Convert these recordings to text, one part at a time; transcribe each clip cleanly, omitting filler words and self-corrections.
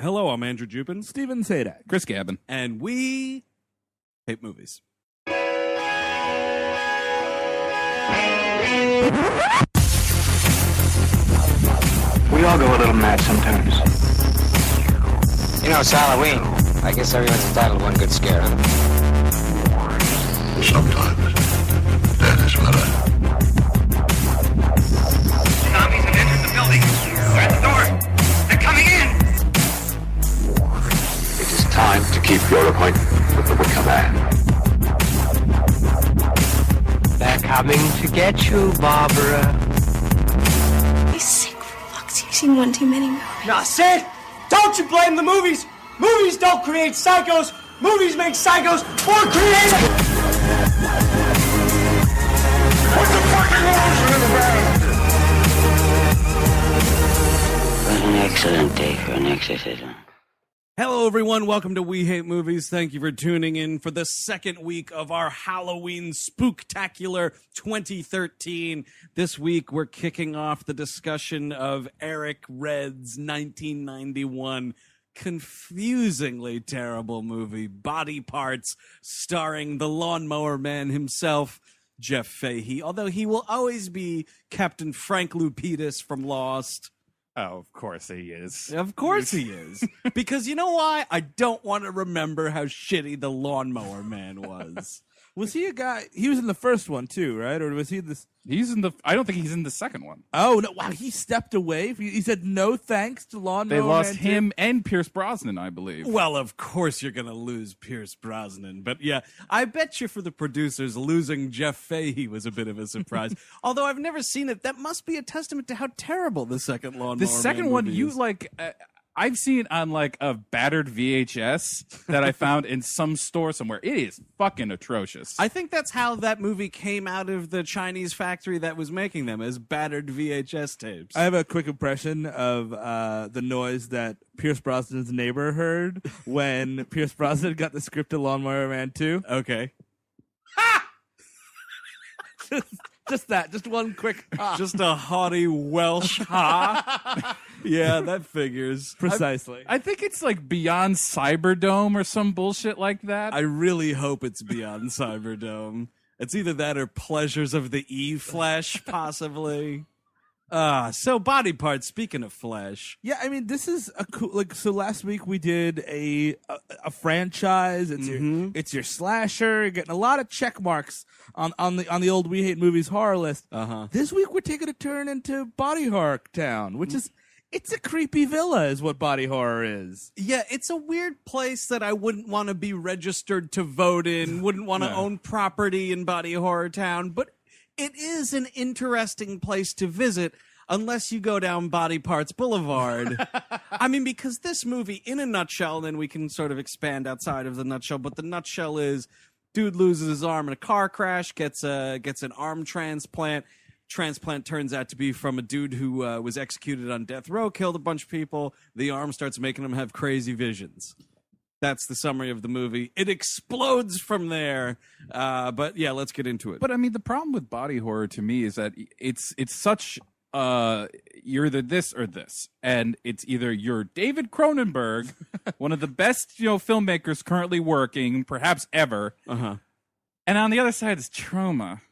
Hello, I'm Andrew Jupin. Steven Sadak. Chris Gabin. And we hate movies. We all go a little mad sometimes. You know, it's Halloween. I guess everyone's entitled to one good scare, huh? Sometimes that is better. Zombies have entered the building. They're at the door. They're coming in. It is time to keep your appointment with the Wicker Man. They're coming to get you, Barbara. He's sick for fuck's sake. You've seen one too many movies. Now, Sid, don't you blame the movies. Movies don't create psychos. Movies make psychos more creative. Put the fucking lotion in the bag! What an excellent day for an exorcism. Hello, everyone. Welcome to We Hate Movies. Thank you for tuning in for the second week of our Halloween Spooktacular 2013. This week, we're kicking off the discussion of Eric Red's 1991 confusingly terrible movie, Body Parts, starring the Lawnmower Man himself, Jeff Fahey, although he will always be Captain Frank Lupitas from Lost. Oh, of course he is. Of course he is. Because you know why? I don't want to remember how shitty the Lawnmower Man was. Was he a guy? He was in the first one too, right? Or was he this? He's in the. I don't think he's in the second one. Oh no! Wow, he stepped away. He said no thanks to Lawnmower They lost Man him and Pierce Brosnan, I believe. Well, of course you're going to lose Pierce Brosnan. But yeah, I bet you for the producers, losing Jeff Fahey was a bit of a surprise. Although I've never seen it. That must be a testament to how terrible the second Lawnmower The second Man one, movie you is. like. I've seen it on like a battered VHS that I found in some store somewhere. It is fucking atrocious. I think that's how that movie came out of the Chinese factory that was making them, as battered VHS tapes. I have a quick impression of the noise that Pierce Brosnan's neighbor heard when Pierce Brosnan got the script of Lawnmower Man 2. Okay. Just that. Just one quick. Just a haughty Welsh ha. Yeah, that figures. Precisely. I think it's like Beyond Cyberdome or some bullshit like that. I really hope it's Beyond Cyberdome. It's either that or Pleasures of the E-Flesh, possibly. So Body Parts, speaking of flesh. Yeah, I mean, this is a cool. Like, so last week we did a franchise. It's your slasher. You're getting a lot of check marks on the old We Hate Movies horror list. This week we're taking a turn into body horror town, which is. It's a creepy villa is what body horror is. Yeah, it's a weird place that I wouldn't want to be registered to vote in, wouldn't want to own property in body horror town, but it is an interesting place to visit unless you go down Body Parts Boulevard. I mean, because this movie, in a nutshell, then we can sort of expand outside of the nutshell, but the nutshell is dude loses his arm in a car crash, gets an arm transplant. Transplant turns out to be from a dude who was executed on death row, killed a bunch of people. The arm starts making him have crazy visions. That's the summary of the movie. It explodes from there. But yeah, let's get into it. But I mean, the problem with body horror to me is that it's such you're either this or this, and it's either you're David Cronenberg, one of the best filmmakers currently working, perhaps ever, and on the other side is Trauma.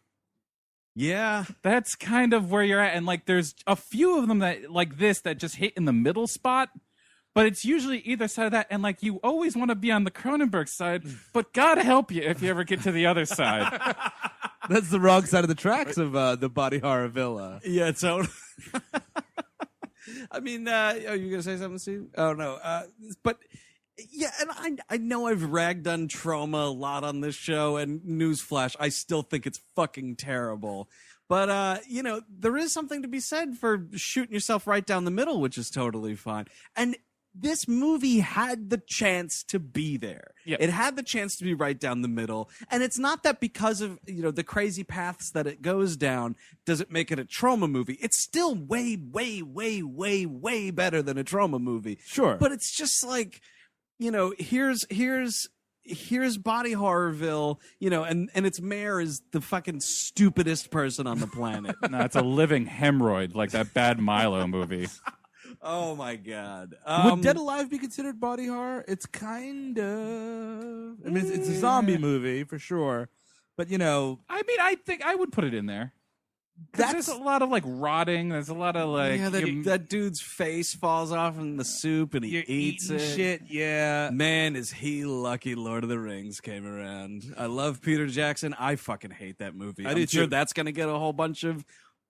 Yeah, that's kind of where you're at, and like there's a few of them that like this that just hit in the middle spot, but it's usually either side of that, and like you always want to be on the Cronenberg side, but God help you if you ever get to the other side. That's the wrong side of the tracks of the body horror villa. Yeah, it's out. I mean, you gonna say something, Steve? Oh no, but. Yeah, and I know I've ragged on Trauma a lot on this show, and newsflash, I still think it's fucking terrible. But, there is something to be said for shooting yourself right down the middle, which is totally fine. And this movie had the chance to be there. Yeah. It had the chance to be right down the middle. And it's not that because of, the crazy paths that it goes down, does it make it a Trauma movie. It's still way, way, way, way, way better than a Trauma movie. Sure. But it's just like... here's Body Horrorville, and its mayor is the fucking stupidest person on the planet. No, it's a living hemorrhoid, like that bad Milo movie. Oh my god. Would Dead Alive be considered body horror? It's kind of. I mean, it's a zombie movie for sure, but you know, I mean, I think I would put it in there. There's a lot of like rotting. There's a lot of like that dude's face falls off in the soup and he eats it. Shit, yeah. Man, is he lucky Lord of the Rings came around. I love Peter Jackson. I fucking hate that movie. I'm sure that's going to get a whole bunch of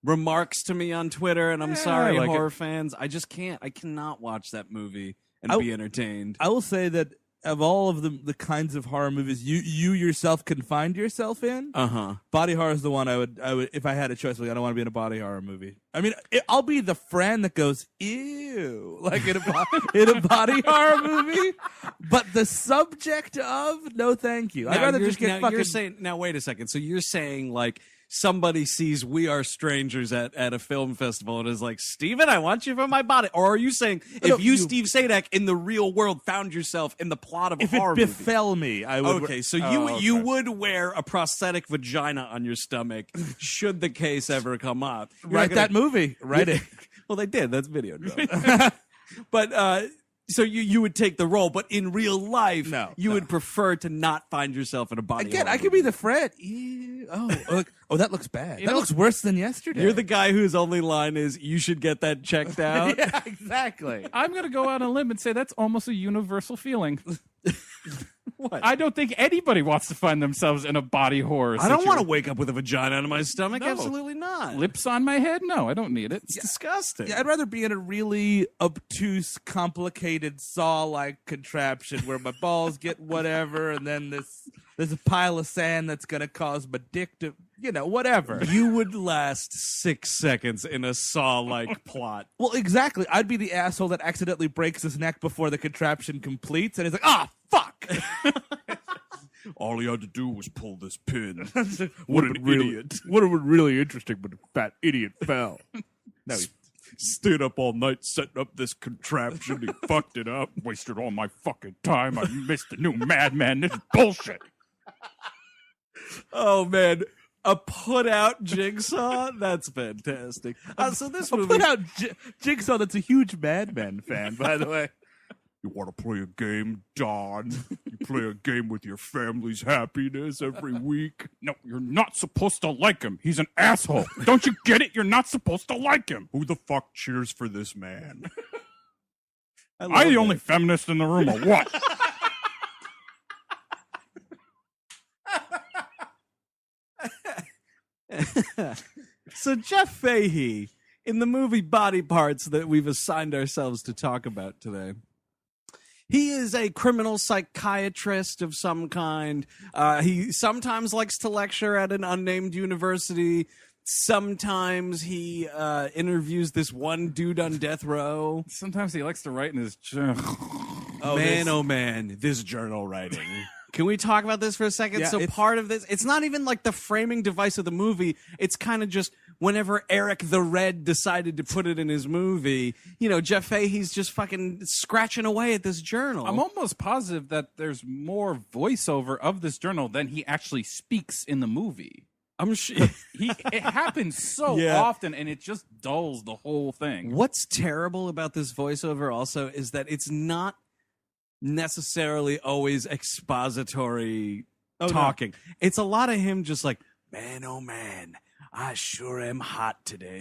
remarks to me on Twitter, and I'm sorry, like horror fans. I just can't. I cannot watch that movie and be entertained. I will say that of all of the kinds of horror movies you yourself can find yourself in, body horror is the one I would if I had a choice. Like, I don't want to be in a body horror movie. I mean, I'll be the friend that goes ew, like in a body horror movie. But the subject of no, thank you. I'd rather just get fucking. You're saying now. Wait a second. So you're saying like somebody sees We Are Strangers at a film festival and is like, Steven, I want you for my body. Or are you saying if you, Steve Sadak, in the real world found yourself in the plot of a horror movie? If it befell me, I would. Okay, so you would wear a prosthetic vagina on your stomach should the case ever come up. Write that movie. Write it. Well, they did. That's video. But so you would take the role, but in real life, you would prefer to not find yourself in a body. Again, I could be the friend. Ew. Oh, that looks bad. That looks worse than yesterday. You're the guy whose only line is, "You should get that checked out." Yeah, exactly. I'm going to go out on a limb and say that's almost a universal feeling. What? I don't think anybody wants to find themselves in a body horror I don't want to wake up with a vagina on my stomach. No. Absolutely not. Lips on my head? No, I don't need it. It's disgusting. Yeah, I'd rather be in a really obtuse, complicated saw-like contraption where my balls get whatever, and then there's a pile of sand that's going to cause my dick to, whatever. You would last 6 seconds in a saw-like plot. Well, exactly. I'd be the asshole that accidentally breaks his neck before the contraption completes, and he's like, fuck! All he had to do was pull this pin. What an idiot. Would have been really interesting, but the fat idiot fell. No, he stayed up all night setting up this contraption. He fucked it up. Wasted all my fucking time. I missed the new Mad Men. This is bullshit. Oh, man. A put-out Jigsaw? That's fantastic. So this movie... A put-out Jigsaw that's a huge Mad Men fan, by the way. You want to play a game, Don? You play a game with your family's happiness every week? No, you're not supposed to like him. He's an asshole. Don't you get it? You're not supposed to like him. Who the fuck cheers for this man? Am I the only feminist in the room or what? So Jeff Fahey, in the movie Body Parts that we've assigned ourselves to talk about today, he is a criminal psychiatrist of some kind. He sometimes likes to lecture at an unnamed university. Sometimes he interviews this one dude on death row. Sometimes he likes to write in his journal. Oh man, this journal writing. Can we talk about this for a second? Yeah, so part of this, it's not even like the framing device of the movie. It's kind of just whenever Eric the Red decided to put it in his movie, Jeff Fahey's just fucking scratching away at this journal. I'm almost positive that there's more voiceover of this journal than he actually speaks in the movie. I'm sure it happens so often, and it just dulls the whole thing. What's terrible about this voiceover also is that it's not necessarily always expository talking. No. It's a lot of him just like, man, oh man, I sure am hot today.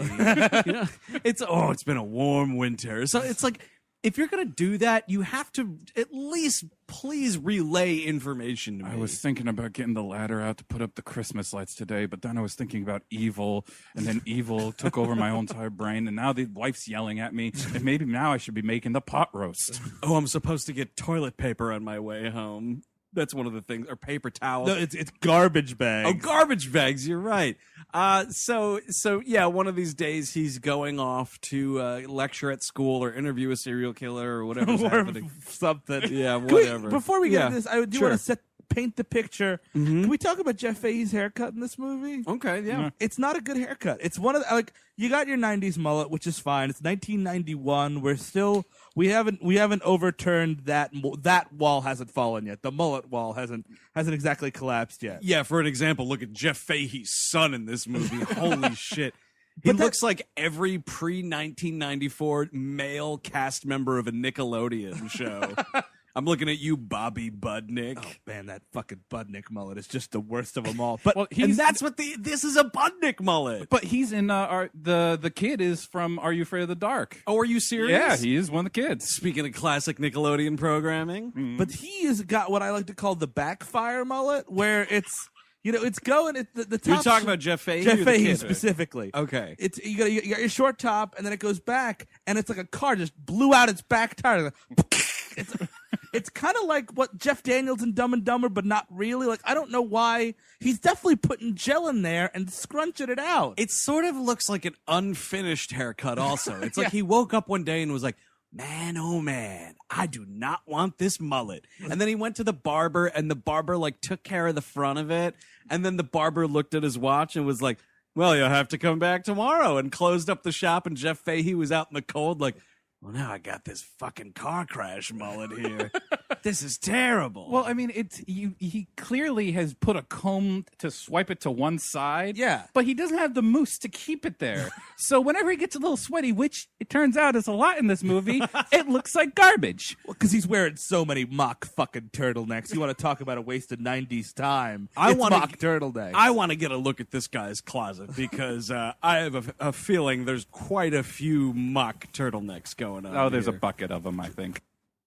It's been a warm winter. So it's like, if you're going to do that, you have to at least please relay information to me. I was thinking about getting the ladder out to put up the Christmas lights today, but then I was thinking about evil, and then evil took over my whole entire brain, and now the wife's yelling at me, and maybe now I should be making the pot roast. Oh, I'm supposed to get toilet paper on my way home. That's one of the things, or paper towels. No, it's garbage bags. Oh, garbage bags. You're right. So yeah, one of these days he's going off to lecture at school or interview a serial killer or whatever's happening. Something. Yeah, whatever. Before we get into this, I do want to paint the picture. Mm-hmm. Can we talk about Jeff Fahey's haircut in this movie? Okay, yeah. It's not a good haircut. It's one of the, you got your 90s mullet, which is fine. It's 1991. We haven't overturned that wall hasn't fallen yet. The mullet wall hasn't exactly collapsed yet. Yeah, for an example, look at Jeff Fahey's son in this movie. Holy shit. He looks like every pre-1994 male cast member of a Nickelodeon show. I'm looking at you, Bobby Budnick. Oh man, that fucking Budnick mullet is just the worst of them all. But and that's what this is, a Budnick mullet. But he's in the kid is from Are You Afraid of the Dark? Oh, are you serious? Yeah, he is one of the kids. Speaking of classic Nickelodeon programming, but he has got what I like to call the backfire mullet, where it's it's going at the top. You're talking about Jeff Fahey? Jeff or the Fahey kid? specifically. Okay. It's you got your short top, and then it goes back, and it's like a car just blew out its back tire. It's kind of like what Jeff Daniels in Dumb and Dumber, but not really. Like, I don't know why. He's definitely putting gel in there and scrunching it out. It sort of looks like an unfinished haircut also. It's like he woke up one day and was like, man, oh man, I do not want this mullet. And then he went to the barber, and the barber like took care of the front of it. And then the barber looked at his watch and was like, well, you'll have to come back tomorrow, and closed up the shop. And Jeff Fahey was out in the cold like, well, now I got this fucking car crash mullet here. This is terrible. Well, I mean, he clearly has put a comb to swipe it to one side. Yeah. But he doesn't have the mousse to keep it there. So whenever he gets a little sweaty, which it turns out is a lot in this movie, it looks like garbage. Well, because he's wearing so many mock fucking turtlenecks. You want to talk about a waste of 90s time. It's mock turtlenecks. I want to get a look at this guy's closet because I have a feeling there's quite a few mock turtlenecks going on. Oh, there's a here. bucket of them, I think.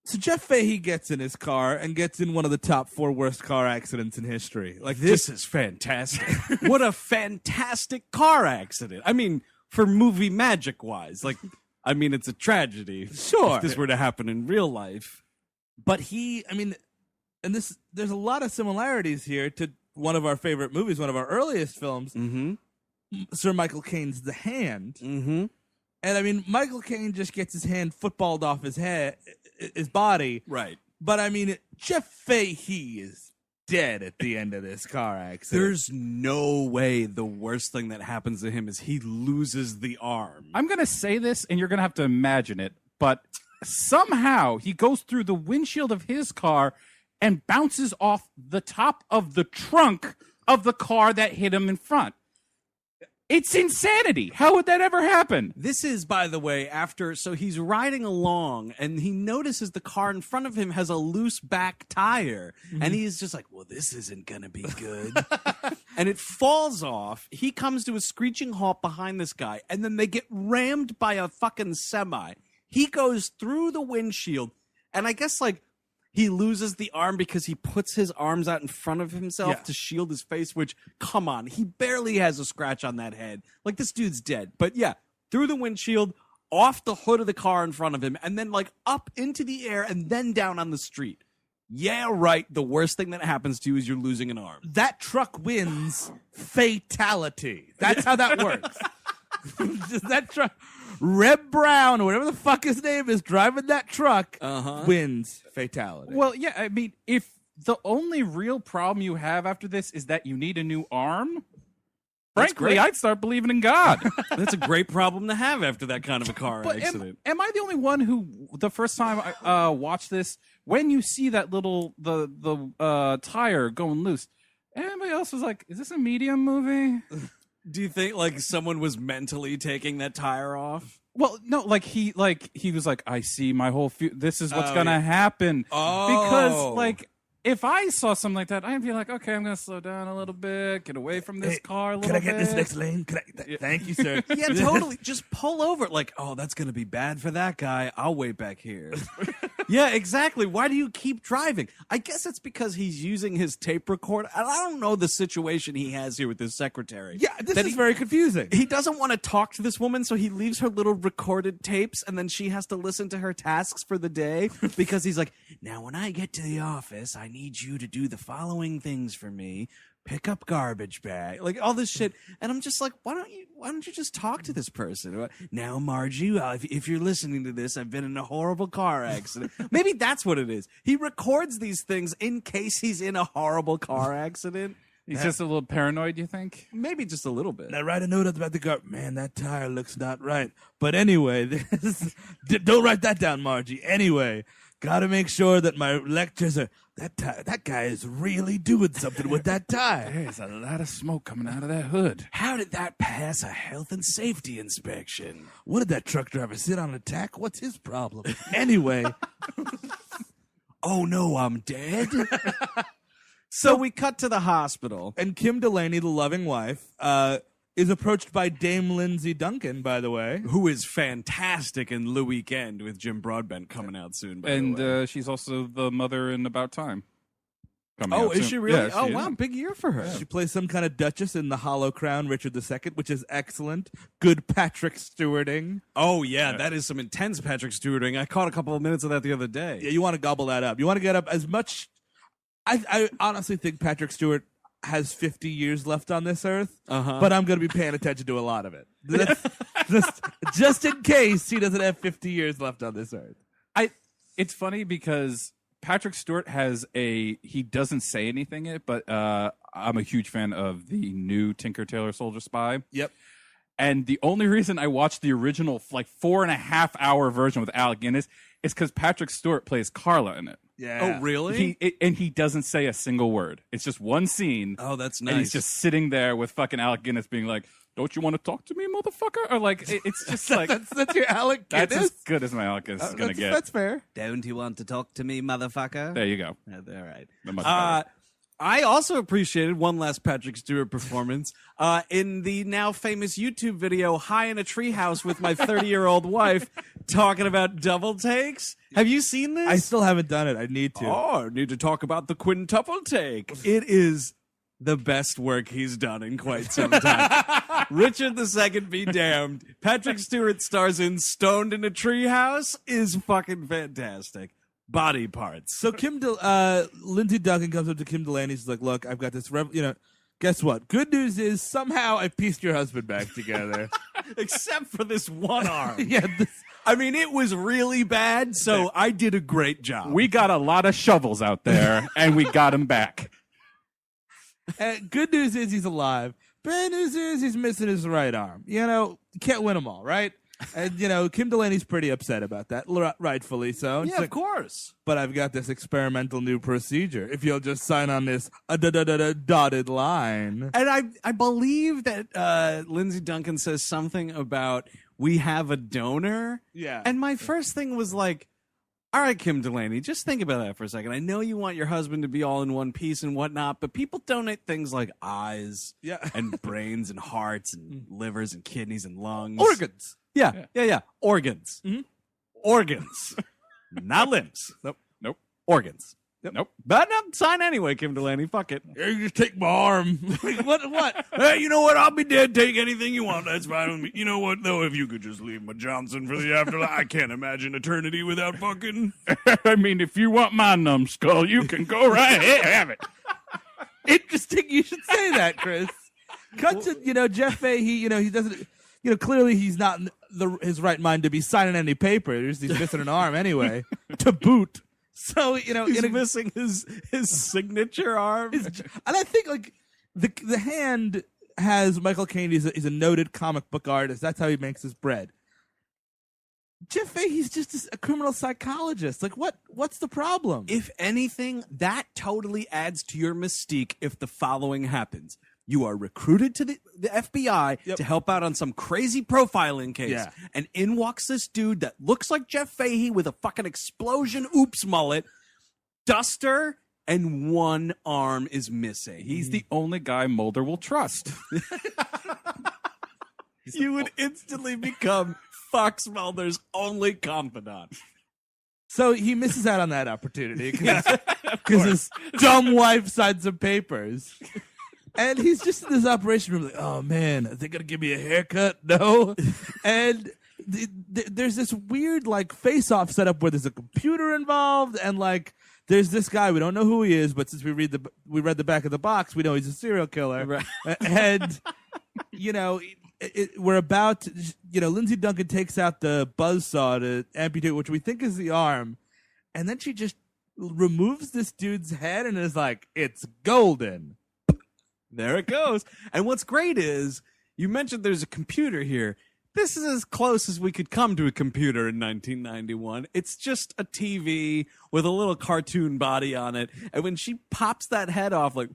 So Jeff Fahey gets in his car and gets in one of the top 4 worst car accidents in history. Like, this is fantastic. What a fantastic car accident. I mean, for movie magic wise, like, I mean, it's a tragedy. Sure. If this were to happen in real life. But there's a lot of similarities here to one of our favorite movies, one of our earliest films, Sir Michael Caine's The Hand. Mm-hmm. And I mean, Michael Caine just gets his hand footballed off his body. Right. But I mean, Jeff Fahey is dead at the end of this car accident. There's no way the worst thing that happens to him is he loses the arm. I'm going to say this, and you're going to have to imagine it, but somehow he goes through the windshield of his car and bounces off the top of the trunk of the car that hit him in front. It's insanity. How would that ever happen? This is, by the way, so he's riding along and he notices the car in front of him has a loose back tire. And he's just like, well, this isn't going to be good. And it falls off. He comes to a screeching halt behind this guy, and then they get rammed by a fucking semi. He goes through the windshield, and I guess, like, he loses the arm because he puts his arms out in front of himself to shield his face, which, come on, he barely has a scratch on that head. Like, this dude's dead. But yeah, through the windshield, off the hood of the car in front of him, and then, like, up into the air and then down on the street. Yeah, right. The worst thing that happens to you is you're losing an arm. That truck wins fatality. That's how that works. Just that truck. Reb Brown, or whatever the fuck his name is, driving that truck, wins fatality. Well, yeah, I mean, if the only real problem you have after this is that you need a new arm, frankly, I'd start believing in God. That's a great problem to have after that kind of a car accident. Am I the only one who, the first time I watched this, when you see that little, the tire going loose, everybody else was like, is this a medium movie? Do you think, like, someone was mentally taking that tire off? Well, no, he was like, I see my whole this is what's gonna happen. Oh. Because, like, if I saw something like that, I'd be like, okay, I'm gonna slow down a little bit, get away from this car a little bit. Can I get this next lane? Thank you, sir. Yeah, totally. Just pull over. Like, oh, that's gonna be bad for that guy. I'll wait back here. Yeah, exactly. Why do you keep driving? I guess it's because he's using his tape recorder. I don't know the situation he has here with his secretary. Yeah, this is very confusing. He doesn't want to talk to this woman, so he leaves her little recorded tapes, and then she has to listen to her tasks for the day because he's like, now when I get to the office, I need you to do the following things for me. Pick up garbage bag, like all this shit. And I'm just like, why don't you just talk to this person? Now, Margie, if you're listening to this, I've been in a horrible car accident. Maybe that's what it is. He records these things in case he's in a horrible car accident. He's just a little paranoid, you think? Maybe just a little bit. Now write a note about the car. Man, that tire looks not right. But anyway, don't write that down, Margie. Anyway, Gotta make sure that my lectures are that guy is really doing something with that tie. There's a lot of smoke coming out of that hood. How did that pass a health and safety inspection? What did that truck driver sit on a tack? What's his problem? Anyway. Oh no, I'm dead. So we cut to the hospital. And Kim Delaney, the loving wife, is approached by Dame Lindsay Duncan, by the way. Who is fantastic in The Weekend with Jim Broadbent coming out soon, by the way. And she's also the mother in About Time. Oh, is she really? Yeah, wow, big year for her. She plays some kind of duchess in The Hollow Crown, Richard II, which is excellent. Good Patrick Stewarding. Oh, yeah, that is some intense Patrick Stewarding. I caught a couple of minutes of that the other day. Yeah, you want to gobble that up. You want to get up as much... I honestly think Patrick Stewart has 50 years left on this earth, but I'm going to be paying attention to a lot of it. Just in case he doesn't have 50 years left on this earth. It's funny because Patrick Stewart he doesn't say anything in it, but I'm a huge fan of the new Tinker Tailor Soldier Spy. Yep. And the only reason I watched the original 4.5 hour version with Alec Guinness is because Patrick Stewart plays Carla in it. Yeah. Oh, really? He doesn't say a single word. It's just one scene. Oh, that's nice. And he's just sitting there with fucking Alec Guinness being like, "Don't you want to talk to me, motherfucker?" Or like, it's just like that's your Alec Guinness. That's as good as my Alec Guinness is gonna get. That's fair. Don't you want to talk to me, motherfucker? There you go. All right. Much better. I also appreciated one last Patrick Stewart performance in the now famous YouTube video "High in a Treehouse" with my 30-year-old wife, talking about double takes. Have you seen this? I still haven't done it. I need to. Oh, I need to talk about the quintuple take. It is the best work he's done in quite some time. Richard II be damned. Patrick Stewart stars in Stoned in a Treehouse is fucking fantastic. Body parts. So Lindsay Duncan comes up to Kim Delaney. She's like, "Look, I've got this. Guess what? Good news is somehow I pieced your husband back together, except for this one arm." Yeah. I mean, it was really bad. So I did a great job. We got a lot of shovels out there, and we got him back. Good news is he's alive. Bad news is he's missing his right arm. You can't win them all, right? And, Kim Delaney's pretty upset about that, rightfully so. Yeah, of course. But I've got this experimental new procedure. If you'll just sign on this dotted line. And I believe that Lindsay Duncan says something about, we have a donor. Yeah. And my first thing was like, all right, Kim Delaney, just think about that for a second. I know you want your husband to be all in one piece and whatnot, but people donate things like eyes and brains and hearts and livers and kidneys and lungs. Organs. Yeah. Organs. Mm-hmm. Organs. Not limbs. Nope. Organs. Nope. But no, sign anyway, Kim Delaney. Fuck it. Here, you just take my arm. What? Hey, you know what? I'll be dead. Take anything you want. That's fine with me. You know what, though? If you could just leave my Johnson for the afterlife, I can't imagine eternity without fucking. I mean, if you want my numbskull, you can go right ahead, have it. Interesting. You should say that, Chris. Cut to, Jeff Fahey, he doesn't, clearly he's not in his right mind to be signing any papers. He's missing an arm anyway, to boot. So, he's missing his signature arm. And I think, the hand has Michael Caine. He's a noted comic book artist. That's how he makes his bread. Jeff Fahey's just a criminal psychologist. What's the problem? If anything, that totally adds to your mystique if the following happens. You are recruited to the FBI to help out on some crazy profiling case. Yeah. And in walks this dude that looks like Jeff Fahey with a fucking explosion oops mullet, duster, and one arm is missing. He's the only guy Mulder will trust. You would instantly become Fox Mulder's only confidant. So he misses out on that opportunity because his dumb wife signed some papers. And he's just in this operation room like, oh, man, are they going to give me a haircut? No. And there's this weird, face-off setup where there's a computer involved and, there's this guy. We don't know who he is, but since we read the back of the box, we know he's a serial killer. Right. And, we're about to, Lindsay Duncan takes out the buzzsaw to amputate, which we think is the arm. And then she just removes this dude's head and is like, it's golden. There it goes. And what's great is, you mentioned there's a computer here. this is as close as we could come to a computer in 1991. It's just a TV with a little cartoon body on it. And when she pops that head off, like,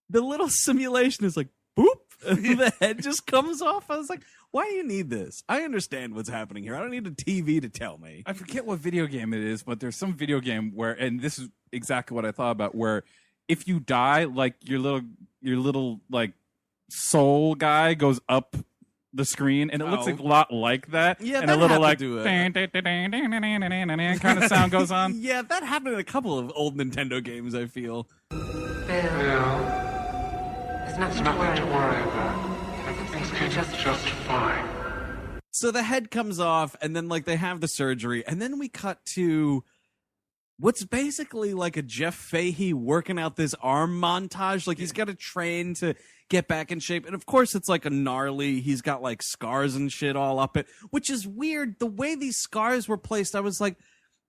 the little simulation is like, boop, and the head just comes off. I was like, why do you need this? I understand what's happening here. I don't need a TV to tell me. I forget what video game it is, but there's some video game where, and this is exactly what I thought about, where if you die, like your little like soul guy goes up the screen, and it looks like a lot like that. Yeah, and that a little had to like do kind of sound goes on. Yeah, that happened in a couple of old Nintendo games, I feel. There's nothing to worry about. Everything's just fine. So the head comes off, and then like they have the surgery, and then we cut to what's basically like a Jeff Fahey working out this arm montage. Like he's got to train to get back in shape. And of course it's like a gnarly, he's got like scars and shit all up it, which is weird. The way these scars were placed, I was like,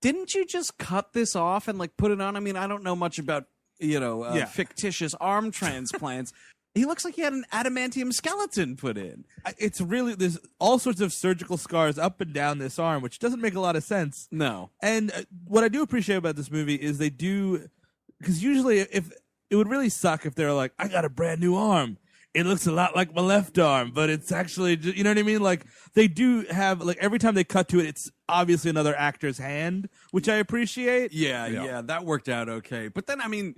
didn't you just cut this off and like put it on? I mean, I don't know much about, fictitious arm transplants. He looks like he had an adamantium skeleton put in. It's really, there's all sorts of surgical scars up and down this arm, which doesn't make a lot of sense. No. And what I do appreciate about this movie is they do, because usually if it would really suck if they're like, I got a brand new arm. It looks a lot like my left arm, but it's actually, you know what I mean? Like they do have, like every time they cut to it, it's obviously another actor's hand, which I appreciate. Yeah, that worked out okay. But then, I mean,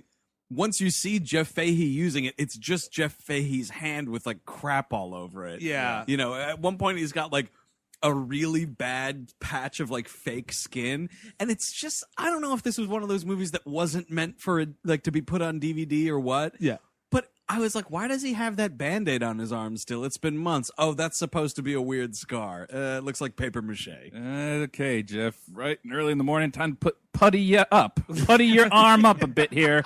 once you see Jeff Fahey using it, it's just Jeff Fahey's hand with like crap all over it. Yeah. You know, at one point he's got like a really bad patch of like fake skin, and it's just, I don't know if this was one of those movies that wasn't meant for like to be put on DVD or what. Yeah. But I was like, why does he have that Band-Aid on his arm still? It's been months. Oh, that's supposed to be a weird scar. It looks like paper mache. Okay, Jeff, right and early in the morning, time to putty you up. Putty your arm up a bit here.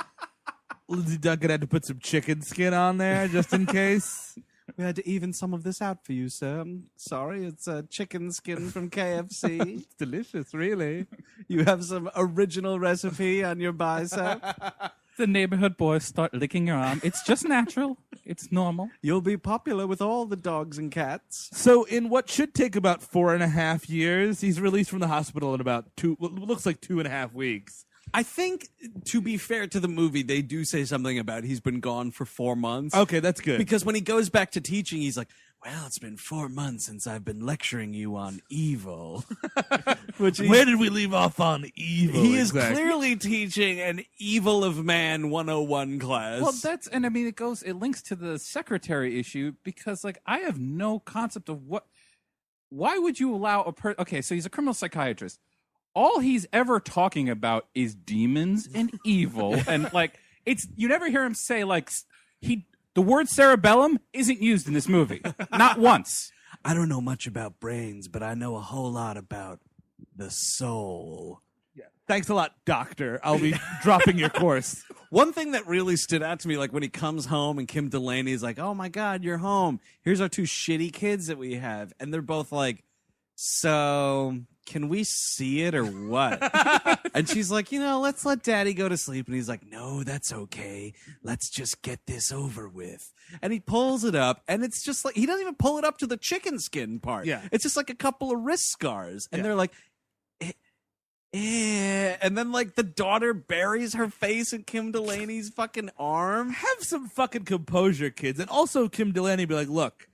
Lindsay Duncan had to put some chicken skin on there just in case. We had to even some of this out for you, sir. I'm sorry, it's a chicken skin from KFC. It's delicious, really. You have some original recipe on your bicep. The neighborhood boys start licking your arm. It's just natural. It's normal. You'll be popular with all the dogs and cats. So in what should take about 4.5 years, he's released from the hospital in about looks like 2.5 weeks. I think, to be fair to the movie, they do say something about he's been gone for 4 months. Okay, that's good. Because when he goes back to teaching, he's like, well, it's been 4 months since I've been lecturing you on evil. Where did we leave off on evil? He is clearly teaching an Evil of Man 101 class. Well, it links to the secretary issue, because like I have no concept of why would you allow a person, okay, so he's a criminal psychiatrist. All he's ever talking about is demons and evil, and like you never hear him say like the word cerebellum isn't used in this movie, not once. I don't know much about brains, but I know a whole lot about the soul. Yeah. Thanks a lot, doctor. I'll be dropping your course. One thing that really stood out to me, like when he comes home and Kim Delaney is like, oh my God, you're home. Here's our 2 shitty kids that we have. And they're both like, so can we see it or what? And she's like, let's let daddy go to sleep. And he's like, no, that's okay. Let's just get this over with. And he pulls it up, and it's just like, he doesn't even pull it up to the chicken skin part. Yeah. It's just like a couple of wrist scars. And they're like, and then like the daughter buries her face in Kim Delaney's fucking arm. Have some fucking composure, kids. And also Kim Delaney be like, look,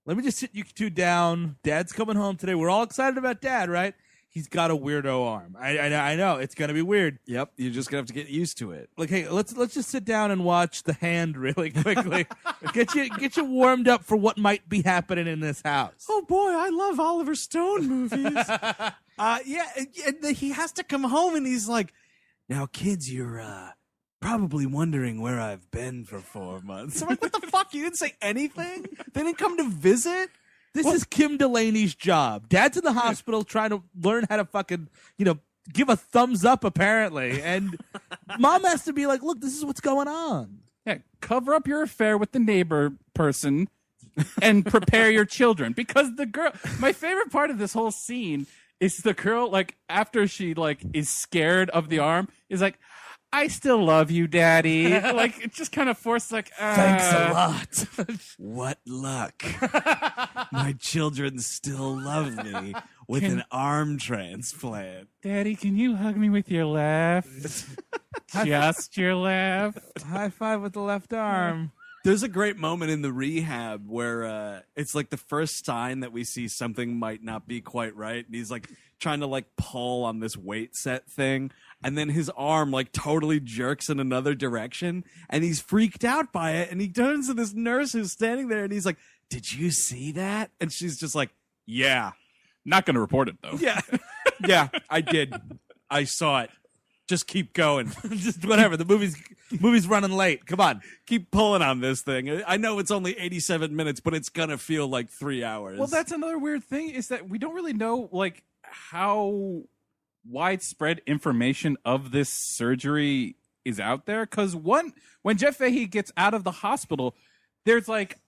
let me just sit you 2 down. Dad's coming home today. We're all excited about Dad, right? He's got a weirdo arm. I know it's gonna be weird. Yep, you're just gonna have to get used to it. Like, hey, let's just sit down and watch The Hand really quickly. get you warmed up for what might be happening in this house. Oh boy, I love Oliver Stone movies. He has to come home and he's like, "Now, kids, you're probably wondering where I've been for 4 months." I'm like, "What the fuck? You didn't say anything? They didn't come to visit." This is Kim Delaney's job. Dad's in the hospital trying to learn how to fucking, give a thumbs up, apparently. And Mom has to be like, look, this is what's going on. Yeah, cover up your affair with the neighbor person and prepare your children. Because the girl, my favorite part of this whole scene is the girl, like, after she, like, is scared of the arm, is like, I still love you, Daddy. Like, it just kind of forced, like, Thanks a lot. What luck. My children still love me with an arm transplant. Daddy, can you hug me with your left? Just your left. High five with the left arm. There's a great moment in the rehab where it's like the first sign that we see something might not be quite right. And he's like trying to like pull on this weight set thing. And then his arm like totally jerks in another direction. And he's freaked out by it. And he turns to this nurse who's standing there and he's like, did you see that? And she's just like, yeah. Not going to report it, though. Yeah. Yeah, I did. I saw it. Just keep going. Just whatever. The movie's running late. Come on. Keep pulling on this thing. I know it's only 87 minutes, but it's going to feel like 3 hours. Well, that's another weird thing is that we don't really know, like, how widespread information of this surgery is out there. Because when Jeff Fahey gets out of the hospital, there's, like,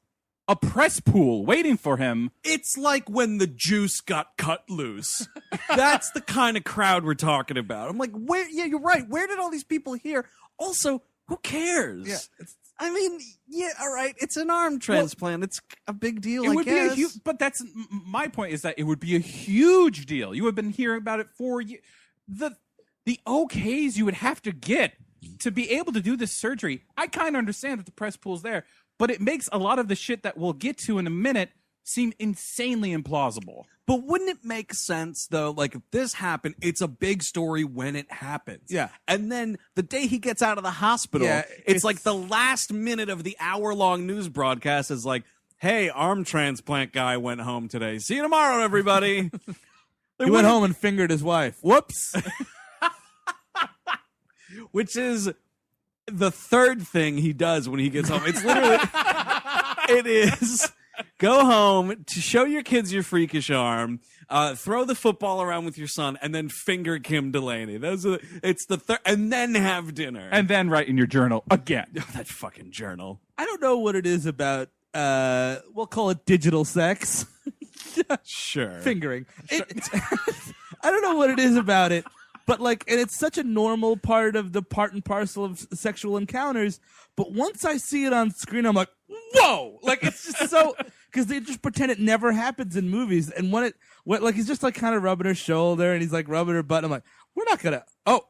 a press pool waiting for him. It's like when the juice got cut loose. That's the kind of crowd we're talking about. I'm like, where? Yeah, you're right. Where did all these people hear? Also, who cares? Yeah, I mean, yeah, all right. It's an arm transplant. It's a big deal, It I would guess. be but that's my point is that it would be a huge deal. You have been hearing about it for years. The okays you would have to get to be able to do this surgery. I kind of understand that the press pool's there. But it makes a lot of the shit that we'll get to in a minute seem insanely implausible. But wouldn't it make sense, though, like, if this happened, it's a big story when it happens. Yeah. And then the day he gets out of the hospital, it's like the last minute of the hour-long news broadcast is like, hey, arm transplant guy went home today. See you tomorrow, everybody. He went home and fingered his wife. Whoops. Which is the third thing he does when he gets home. It's literally, it is go home to show your kids your freakish arm, throw the football around with your son, and then finger Kim Delaney. It's the third, and then have dinner. And then write in your journal again. Oh, that fucking journal. I don't know what it is about, we'll call it digital sex. Sure. Fingering. I don't know what it is about it. But like, and it's such a normal part of the part and parcel of sexual encounters. But once I see it on screen, I'm like, whoa! Like it's just so because they just pretend it never happens in movies. And when like he's just like kind of rubbing her shoulder and he's like rubbing her butt. I'm like, we're not gonna. Oh,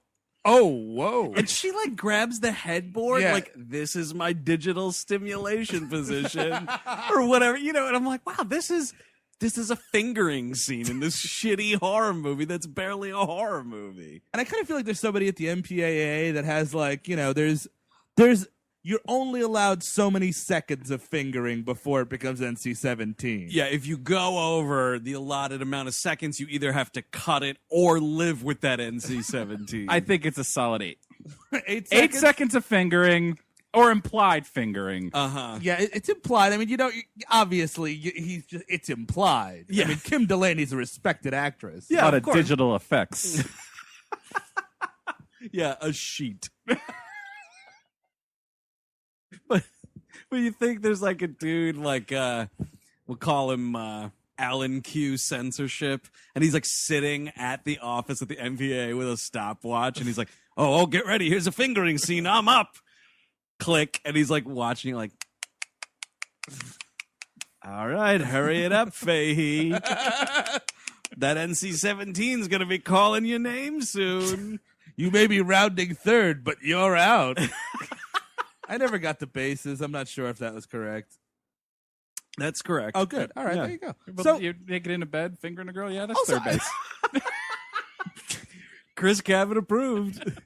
whoa! And she like grabs the headboard, like this is my digital stimulation position or whatever, you know. And I'm like, wow, this is a fingering scene in this shitty horror movie that's barely a horror movie. And I kind of feel like there's somebody at the MPAA that has like, you know, there's you're only allowed so many seconds of fingering before it becomes NC-17. Yeah, if you go over the allotted amount of seconds, you either have to cut it or live with that NC-17. I think it's a solid 8. 8 seconds? 8 seconds of fingering. Or implied fingering. Uh-huh. Yeah, it's implied. I mean, you know, obviously, it's implied. Yeah. I mean, Kim Delaney's a respected actress. Yeah, a lot of digital effects. Yeah, a sheet. But you think there's like a dude like, we'll call him Alan Q Censorship, and he's like sitting at the office at the MPA with a stopwatch, and he's like, oh, get ready, here's a fingering scene, I'm up. Click, and he's like watching, like, all right, hurry it up, Fahey. That NC-17's gonna be calling your name soon. You may be rounding third, but you're out. I never got the bases. I'm not sure if that was correct. That's correct. Oh, good. All right, Yeah. there you go. So you naked in a bed, fingering a girl. Yeah, that's third base. Chris Cabot approved.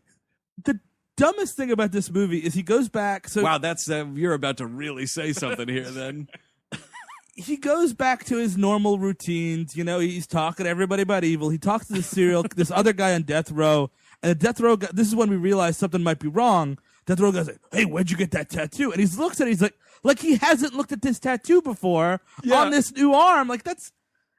The dumbest thing about this movie is he goes back. So Wow, that's you're about to really say something here. Then he goes back to his normal routines. You know, he's talking to everybody about evil. He talks to this other guy on death row, and the death row guy, this is when we realize something might be wrong. Death row guy's like, "Hey, where'd you get that tattoo?" And he looks at it. He's like he hasn't looked at this tattoo before on this new arm. Like that's.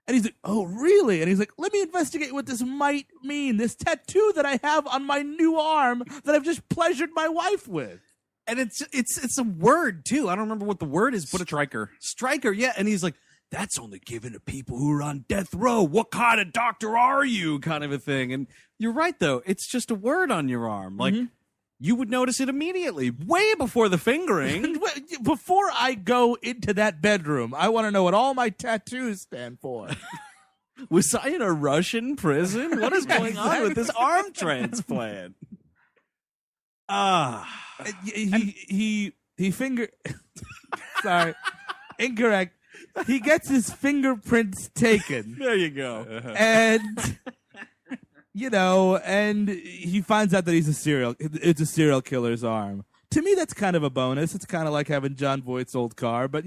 And he's like, "Oh, really?" And he's like, "Let me investigate what this might mean. This tattoo that I have on my new arm that I've just pleasured my wife with." And it's a word too. I don't remember what the word is, but Striker. Striker, yeah. And he's like, "That's only given to people who are on death row. What kind of doctor are you?" Kind of a thing. And you're right though. It's just a word on your arm. Like you would notice it immediately, way before the fingering. Before I go into that bedroom, I want to know what all my tattoos stand for. Was I in a Russian prison? What is going on with this arm transplant? He finger. Sorry, incorrect. He gets his fingerprints taken. There you go. And and he finds out that it's a serial killer's arm. To me, that's kind of a bonus. It's kind of like having John Voight's old car, but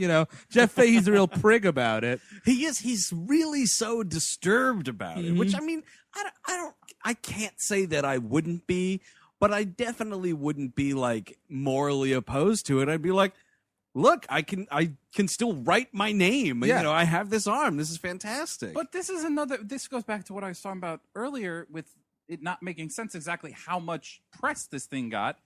Jeff Fahey's a real prig about it. He is. He's really so disturbed about it. Which, I mean, I can't say that I wouldn't be, but I definitely wouldn't be like morally opposed to it. I'd be like, look, I can still write my name. Yeah. I have this arm. This is fantastic. But this goes back to what I was talking about earlier with it not making sense exactly how much press this thing got.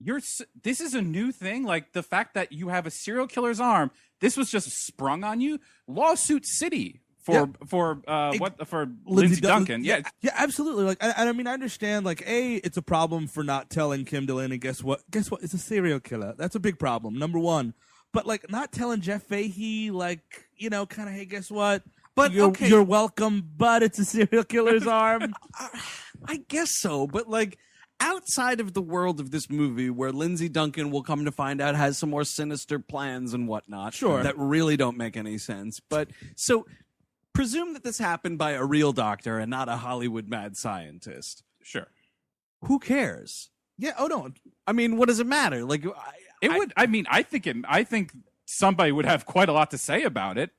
This is a new thing. Like the fact that you have a serial killer's arm, this was just sprung on you. Lawsuit City for Lindsay Duncan. Yeah, absolutely. Like, I mean, I understand. Like, it's a problem for not telling Kim Delaney. Guess what? It's a serial killer. That's a big problem. Number one. But like, not telling Jeff Fahey, like, kind of, hey, guess what? But you're welcome, but it's a serial killer's arm. I guess so. But like, outside of the world of this movie, where Lindsay Duncan will come to find out has some more sinister plans and whatnot, sure, that really don't make any sense. But so. Presume that this happened by a real doctor and not a Hollywood mad scientist. Sure. Who cares? Yeah. Oh no. I mean, what does it matter? Like, I think somebody would have quite a lot to say about it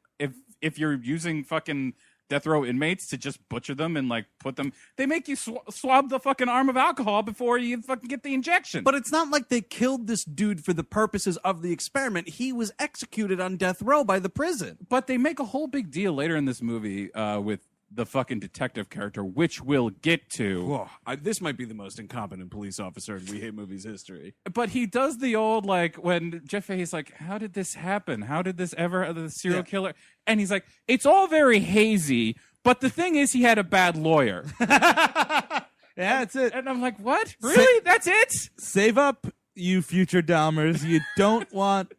if you're using fucking death row inmates to just butcher them and like put them. They make you swab the fucking arm of alcohol before you fucking get the injection. But it's not like they killed this dude for the purposes of the experiment. He was executed on death row by the prison. But they make a whole big deal later in this movie with the fucking detective character, which we'll get to. Whoa, this might be the most incompetent police officer in We Hate Movies history. But he does the old, like, when Jeff Fahey's like, how did this happen? How did this ever, the serial killer? And he's like, it's all very hazy, but the thing is he had a bad lawyer. Yeah, that's it. And I'm like, what? Really? That's it? Save up, you future Dahmers. You don't want...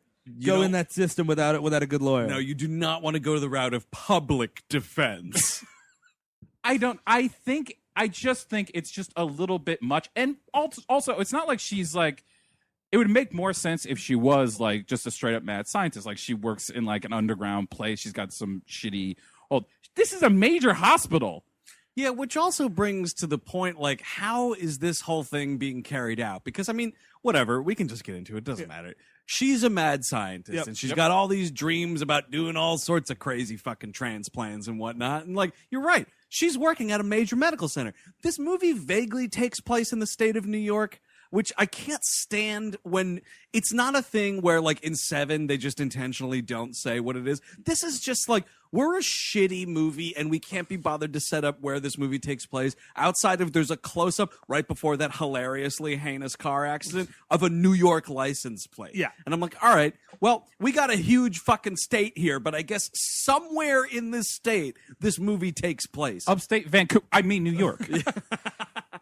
go in that system without a good lawyer. No, you do not want to go the route of public defense. I just think it's just a little bit much. And also, it's not like she's like, it would make more sense if she was like just a straight up mad scientist. Like she works in like an underground place. She's got some shitty, this is a major hospital. Yeah, which also brings to the point, like, how is this whole thing being carried out? Because, I mean, whatever, we can just get into it. It doesn't matter. She's a mad scientist, and she's got all these dreams about doing all sorts of crazy fucking transplants and whatnot. And, like, you're right. She's working at a major medical center. This movie vaguely takes place in the state of New York, which I can't stand when it's not a thing where, like, in Seven, they just intentionally don't say what it is. This is just like, we're a shitty movie and we can't be bothered to set up where this movie takes place outside of there's a close-up right before that hilariously heinous car accident of a New York license plate. Yeah. And I'm like, all right, well, we got a huge fucking state here, but I guess somewhere in this state, this movie takes place. Upstate Vancouver. I mean, New York.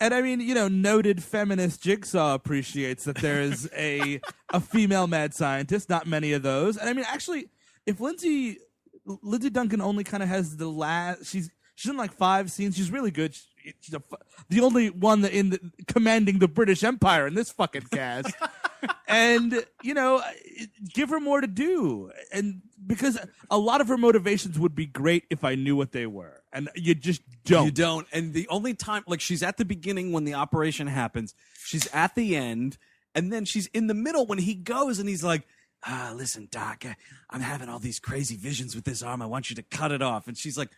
And I mean, noted feminist Jigsaw appreciates that there is a female mad scientist, not many of those. And I mean, actually, if Lindsay Duncan only kind of has the last, she's in like 5 scenes. She's really good. She's the only one commanding the British Empire in this fucking cast. And, give her more to do. And because a lot of her motivations would be great if I knew what they were. And you just don't. You don't. And the only time, like, she's at the beginning when the operation happens. She's at the end. And then she's in the middle when he goes and he's like, listen, Doc, I'm having all these crazy visions with this arm. I want you to cut it off. And she's like,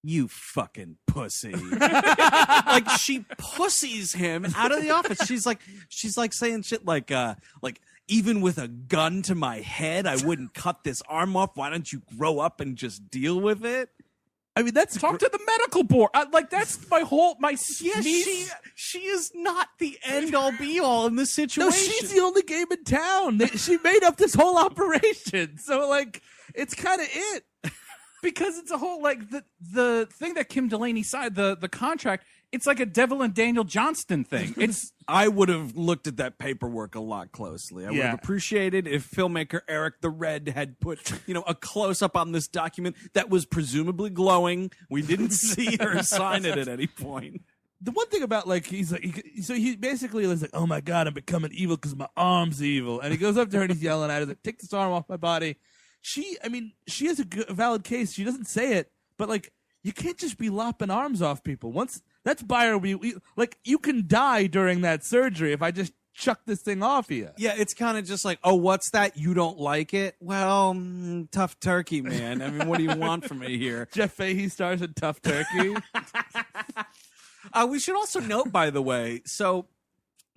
you fucking pussy. Like, she pussies him out of the office. She's like saying shit like even with a gun to my head, I wouldn't cut this arm off. Why don't you grow up and just deal with it? I mean, that's talk to the medical board. That's my she is not the end all be all in this situation. No, she's the only game in town. She made up this whole operation, so like it's kind of it. Because it's a whole, like, the thing that Kim Delaney signed, the contract, it's like a Devil and Daniel Johnston thing. It's I would have looked at that paperwork a lot closely. I would have appreciated if filmmaker Eric the Red had put, a close-up on this document that was presumably glowing. We didn't see her sign it at any point. The one thing about, he basically is like, oh my God, I'm becoming evil because my arm's evil. And he goes up to her and he's yelling at her, like, take this arm off my body. She has a valid case. She doesn't say it, but, you can't just be lopping arms off people. That's buyer, you can die during that surgery if I just chuck this thing off of you. Yeah, it's kind of just like, oh, what's that? You don't like it? Well, tough turkey, man. I mean, what do you want from me here? Jeff Fahey stars in Tough Turkey. We should also note, by the way, so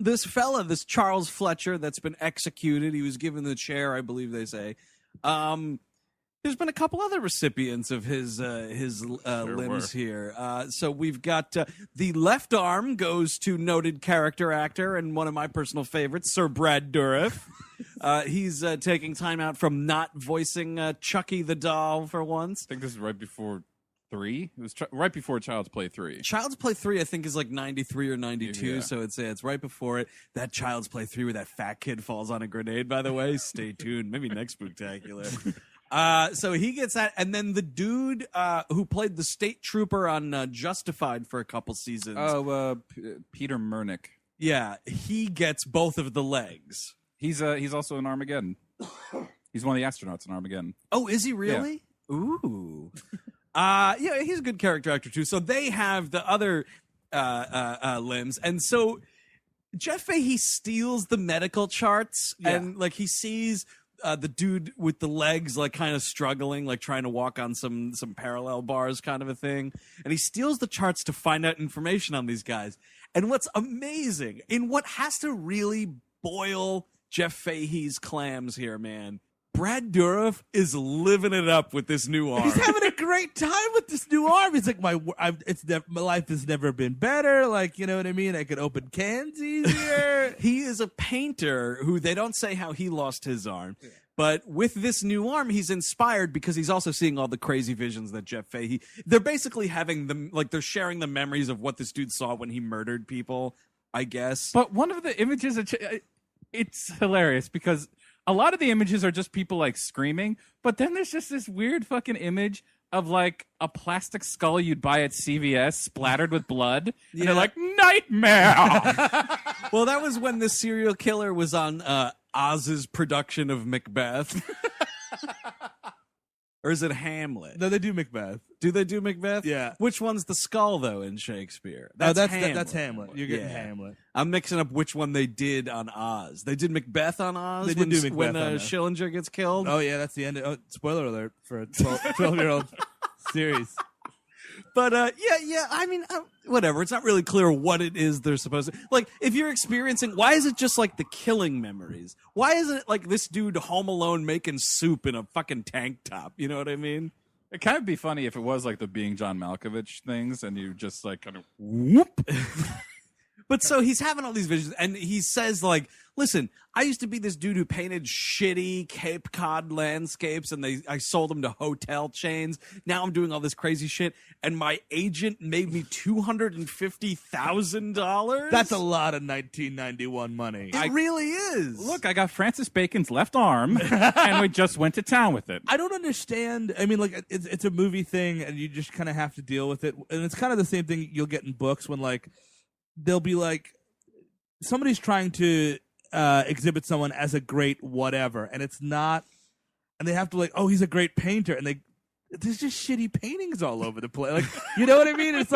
this fella, this Charles Fletcher that's been executed, he was given the chair, I believe they say. There's been a couple other recipients of his limbs here. So we've got the left arm goes to noted character actor and one of my personal favorites, Sir Brad Dourif. He's taking time out from not voicing Chucky the doll for once. I think this is right before 3. It was right before Child's Play 3. Child's Play 3, I think, is like 93 or 92, so it's right before it. That Child's Play 3 where that fat kid falls on a grenade, by the way. Stay tuned. Maybe next Spooktacular. So he gets that, and then the dude who played the state trooper on Justified for a couple seasons. Oh, Peter Murnick. Yeah, he gets both of the legs. He's also in Armageddon. He's one of the astronauts in Armageddon. Oh, is he really? Yeah. Ooh. Yeah, he's a good character actor too. So they have the other limbs, and so Jeff Fahey steals the medical charts, and he sees the dude with the legs kind of struggling, trying to walk on some parallel bars, kind of a thing, and he steals the charts to find out information on these guys. And what's amazing in what has to really boil Jeff Fahey's clams here, man. Brad Dourif is living it up with this new arm. He's having a great time with this new arm. He's like, my life has never been better. You know what I mean? I could open cans easier. He is a painter who they don't say how he lost his arm. Yeah. But with this new arm, he's inspired because he's also seeing all the crazy visions that Jeff Fahey... They're basically having them... they're sharing the memories of what this dude saw when he murdered people, I guess. But one of the images... It's hilarious because... A lot of the images are just people screaming, but then there's just this weird fucking image of a plastic skull you'd buy at CVS splattered with blood. Yeah. And they're like, nightmare! Well, that was when the serial killer was on Oz's production of Macbeth. Or is it Hamlet? No, they do Macbeth. Do they do Macbeth? Yeah. Which one's the skull, though, in Shakespeare? That's Hamlet. You're getting Hamlet. I'm mixing up which one they did on Oz. They did Macbeth on Oz? They did do Macbeth when Schillinger gets killed? Oh, yeah, that's the end. Spoiler alert for a 12-year-old series. But, yeah, I mean, whatever. It's not really clear what it is they're supposed to... if you're experiencing... Why is it just, the killing memories? Why isn't it, this dude home alone making soup in a fucking tank top? You know what I mean? It'd kind of be funny if it was, the Being John Malkovich things, and you just, kind of... Whoop! But so he's having all these visions, and he says, listen, I used to be this dude who painted shitty Cape Cod landscapes, and I sold them to hotel chains. Now I'm doing all this crazy shit, and my agent made me $250,000. That's a lot of 1991 money. It really is. Look, I got Francis Bacon's left arm, and we just went to town with it. I don't understand. I mean, it's a movie thing, and you just kind of have to deal with it. And it's kind of the same thing you'll get in books when, they'll be somebody's trying to exhibit someone as a great whatever, and it's not, and they have to oh, he's a great painter, and there's just shitty paintings all over the place. You know what I mean? It's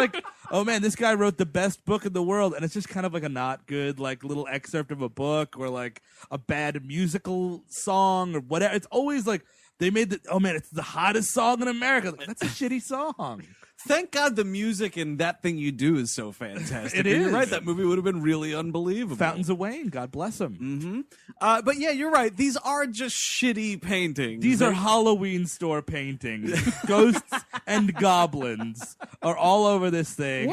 oh man, this guy wrote the best book in the world, and it's just kind of a not good little excerpt of a book, or a bad musical song or whatever. It's always they made oh man, it's the hottest song in America. That's a shitty song. Thank God the music in That Thing You Do is so fantastic. It is. You're right. That movie would have been really unbelievable. Fountains of Wayne, God bless him. Mm-hmm. But yeah, you're right. These are just shitty paintings. These are Halloween store paintings. Ghosts and goblins are all over this thing.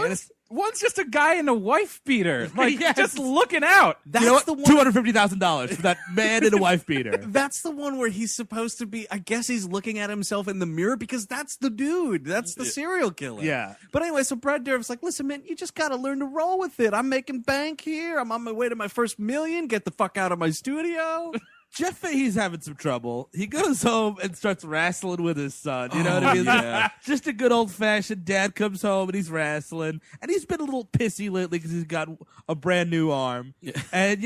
One's just a guy in a wife beater, like Yes. just looking out. That's the one. $250,000 for that man in a wife beater. That's the one where he's supposed to be. I guess he's looking at himself in the mirror because that's the dude. That's the serial killer. Yeah. But anyway, so Brad Dourif's like, listen, man, you just got to learn to roll with it. I'm making bank here. I'm on my way to my first million. Get the fuck out of my studio. Jeff Fahey's having some trouble. He goes home and starts wrestling with his son. You know what I mean? Yeah. Just a good old-fashioned dad comes home and he's wrestling. And he's been a little pissy lately because he's got a brand new arm. Yeah. And,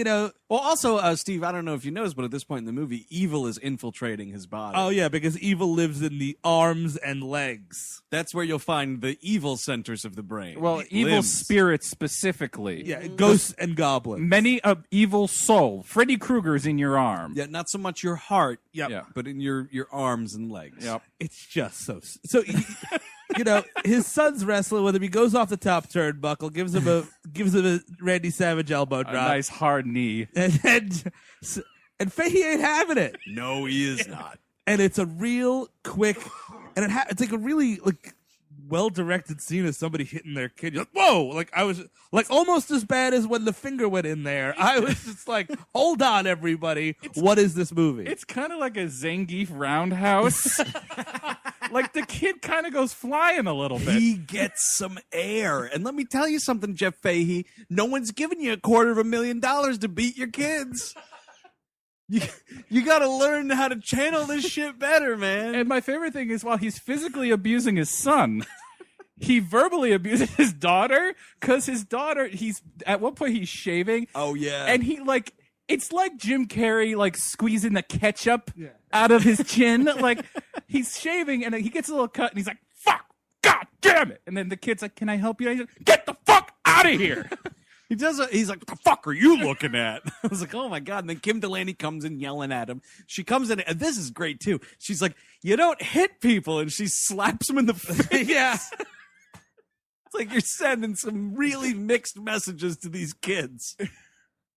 Well, also, Steve, I don't know if you noticed, but at this point in the movie, evil is infiltrating his body. Oh, yeah, because evil lives in the arms and legs. That's where you'll find the evil centers of the brain. Well, evil Limbs. spirits specifically. Yeah, ghosts and goblins. Many a evil soul. Freddy Krueger's in your arm. Yeah, not so much your heart, Yeah. but in your arms and legs. Yep. It's just so... So, his son's wrestling with him. He goes off the top turnbuckle, gives him a Randy Savage elbow A drop. nice hard knee. And Fahey ain't having it. No, he is not. And it's a real quick, and it's like a really well-directed scene of somebody hitting their kid. You're like, whoa! Like I was like almost as bad as when the finger went in there. I was just like, hold on, everybody. What is this movie? It's kind of like a Zangief roundhouse. Like the kid kind of goes flying a little bit. He gets some air. And let me tell you something, Jeff Fahey. No one's giving you $250,000 to beat your kids. You got to learn how to channel this shit better, man. And my favorite thing is while he's physically abusing his son, he verbally abuses his daughter because his daughter, at one point he's shaving. Oh, yeah. And it's like Jim Carrey, squeezing the ketchup out of his chin. Like, he's shaving, and he gets a little cut, and he's like, fuck, god damn it. And then the kid's like, can I help you? And he's like, get the fuck out of here. He's like, what the fuck are you looking at? I was like, oh, my God. And then Kim Delaney comes in yelling at him. She comes in, and this is great, too. She's like, you don't hit people, and she slaps him in the face. Yeah. It's like you're sending some really mixed messages to these kids.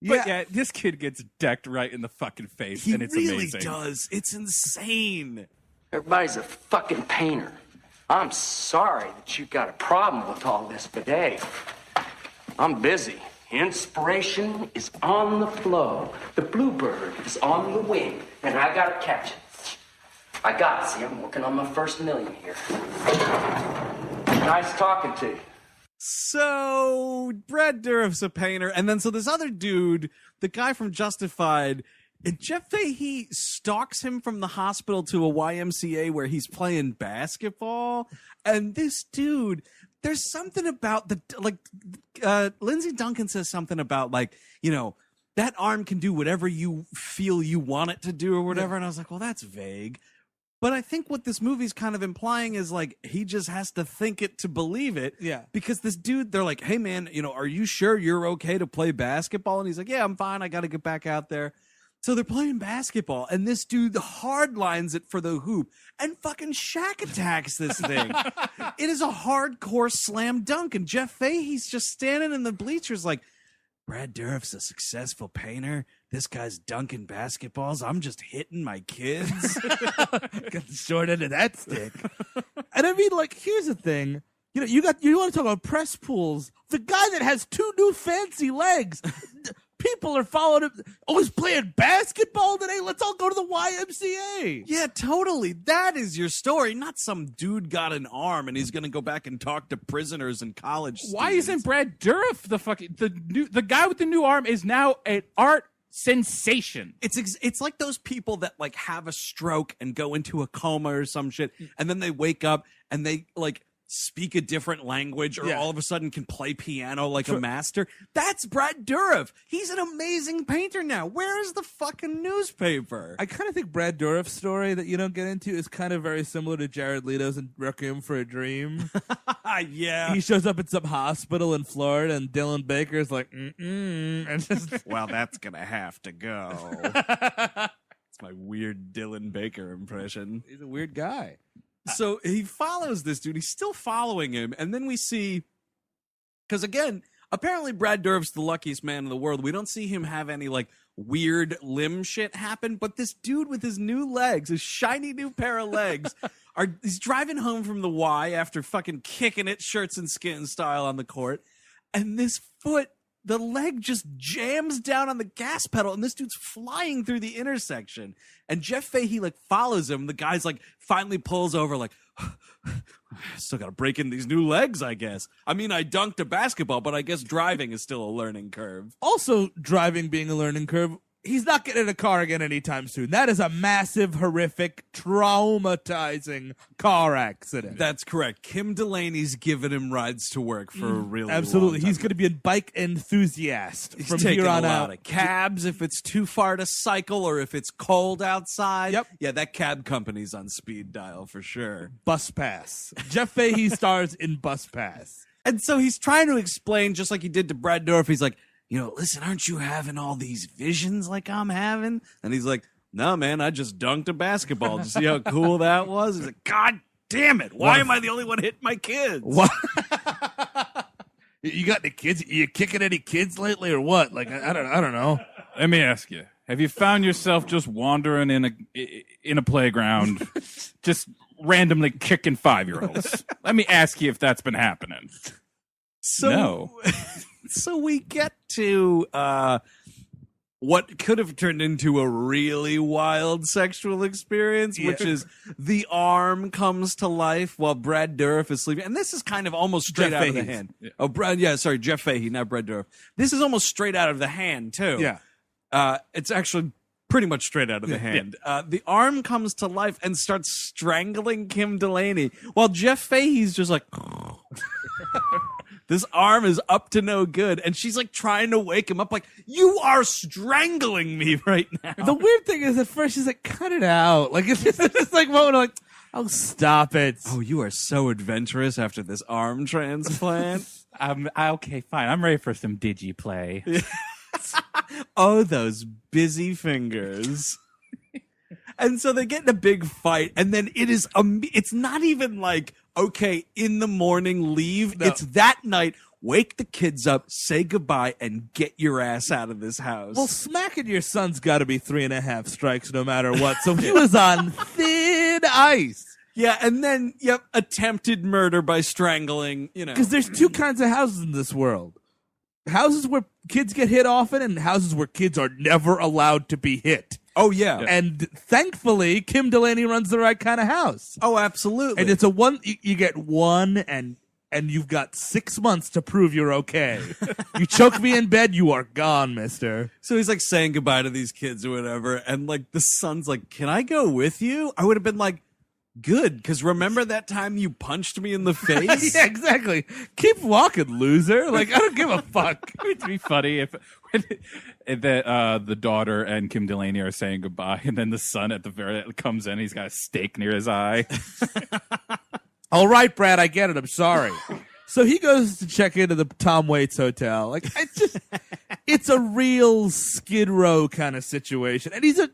But yeah, this kid gets decked right in the fucking face, He and it's really amazing. does. It's insane. Everybody's a fucking painter. I'm sorry that you got a problem with all this, but hey, I'm busy. Inspiration is on the flow. The bluebird is on the wing, and I gotta catch it. I got it. See, I'm working on my first million here. Nice talking to you. So Brad Dourif's a painter, and then so this other dude, the guy from Justified, and Jeff Fahey stalks him from the hospital to a YMCA where he's playing basketball, and this dude, there's something about Lindsay Duncan says something about that arm can do whatever you feel you want it to do or whatever, and I was like, well, that's vague. But I think what this movie's kind of implying is he just has to think it to believe it. Yeah. Because this dude, they're like, hey man, are you sure you're okay to play basketball? And he's like, yeah, I'm fine. I got to get back out there. So they're playing basketball, and this dude hard lines it for the hoop and fucking Shaq attacks this thing. It is a hardcore slam dunk, and Jeff Fahey's just standing in the bleachers like, Brad Dourif's a successful painter. This guy's dunking basketballs. I'm just hitting my kids. Got the short end of that stick. And I mean, here's the thing. You want to talk about press pools. The guy that has two new fancy legs. People are following him. Oh, he's playing basketball today? Let's all go to the YMCA. Yeah, totally. That is your story. Not some dude got an arm and he's going to go back and talk to prisoners and college students. Why isn't Brad Dourif the guy with the new arm is now an art sensation? It's like those people that have a stroke and go into a coma or some shit, and then they wake up and they speak a different language or all of a sudden can play piano like a master. That's Brad Dourif. He's an amazing painter now. Where is the fucking newspaper? I kind of think Brad Dourif's story that you don't get into is kind of very similar to Jared Leto's in Requiem for a Dream. Yeah. He shows up at some hospital in Florida and Dylan Baker's like, and just well, that's gonna have to go. It's my weird Dylan Baker impression. He's a weird guy. So he follows this dude. He's still following him. And then we see, because again, apparently Brad Dourif's the luckiest man in the world. We don't see him have any weird limb shit happen. But this dude with his new legs, his shiny new pair of legs, he's driving home from the Y after fucking kicking it shirts and skin style on the court. and this foot, the leg just jams down on the gas pedal, and this dude's flying through the intersection. And Jeff Fahey like follows him. The guy's like finally pulls over, like, still got to break in these new legs, I guess. I mean, I dunked a basketball, but I guess driving is still a learning curve. Also, driving being a learning curve. He's not getting in a car again anytime soon. That is a massive, horrific, traumatizing car accident. That's correct. Kim Delaney's giving him rides to work for a really absolutely. long time. He's going to be a bike enthusiast He's from taking here on a out. lot of cabs if it's too far to cycle or if it's cold outside. Yep. Yeah, that cab company's on speed dial for sure. Bus Pass. Jeff Fahey stars in Bus Pass. And so he's trying to explain, just like he did to Brad Dourif. He's like, listen, aren't you having all these visions like I'm having? And he's like, no, man, I just dunked a basketball. Did you see how cool that was? He's like, God damn it. Why am I the only one hitting my kids? What? You got any kids? You kicking any kids lately or what? Like, I don't know. Let me ask you: have you found yourself just wandering in a playground, just randomly kicking 5-year-olds? Let me ask you if that's been happening. No. So we get to what could have turned into a really wild sexual experience, which is the arm comes to life while Brad Dourif is sleeping. And this is kind of almost straight out of the hand. Yeah. Oh, Jeff Fahey, not Brad Dourif. This is almost straight out of the hand, too. Yeah. It's actually pretty much straight out of the hand. The arm comes to life and starts strangling Kim Delaney while Jeff Fahey's just like... This arm is up to no good. And she's like trying to wake him up like, you are strangling me right now. The weird thing is at first she's like, cut it out. Like, it's just like, moment like, oh, stop it. Oh, you are so adventurous after this arm transplant. Okay, fine. I'm ready for some digi-play. Oh, those busy fingers. And so they get in a big fight, and then it's not even like, okay, in the morning, leave. No. It's that night, wake the kids up, say goodbye, and get your ass out of this house. Well, smacking your son's got to be 3.5 strikes no matter what. So he was on thin ice. Yeah, and then, attempted murder by strangling, Because there's two kinds of houses in this world. Houses where kids get hit often and houses where kids are never allowed to be hit. Oh, yeah. And thankfully, Kim Delaney runs the right kind of house. Oh, absolutely. And it's you get one and you've got 6 months to prove you're okay. You choke me in bed, you are gone, mister. So he's like saying goodbye to these kids or whatever. And like the son's like, can I go with you? I would have been like, good, because remember that time you punched me in the face? Yeah, exactly. Keep walking, loser. Like, I don't give a fuck. It'd be funny if the daughter and Kim Delaney are saying goodbye, and then the son at the very end comes in. He's got a stake near his eye. All right, Brad, I get it. I'm sorry. So he goes to check into the Tom Waits Hotel. Like, it's a real Skid Row kind of situation, and he's a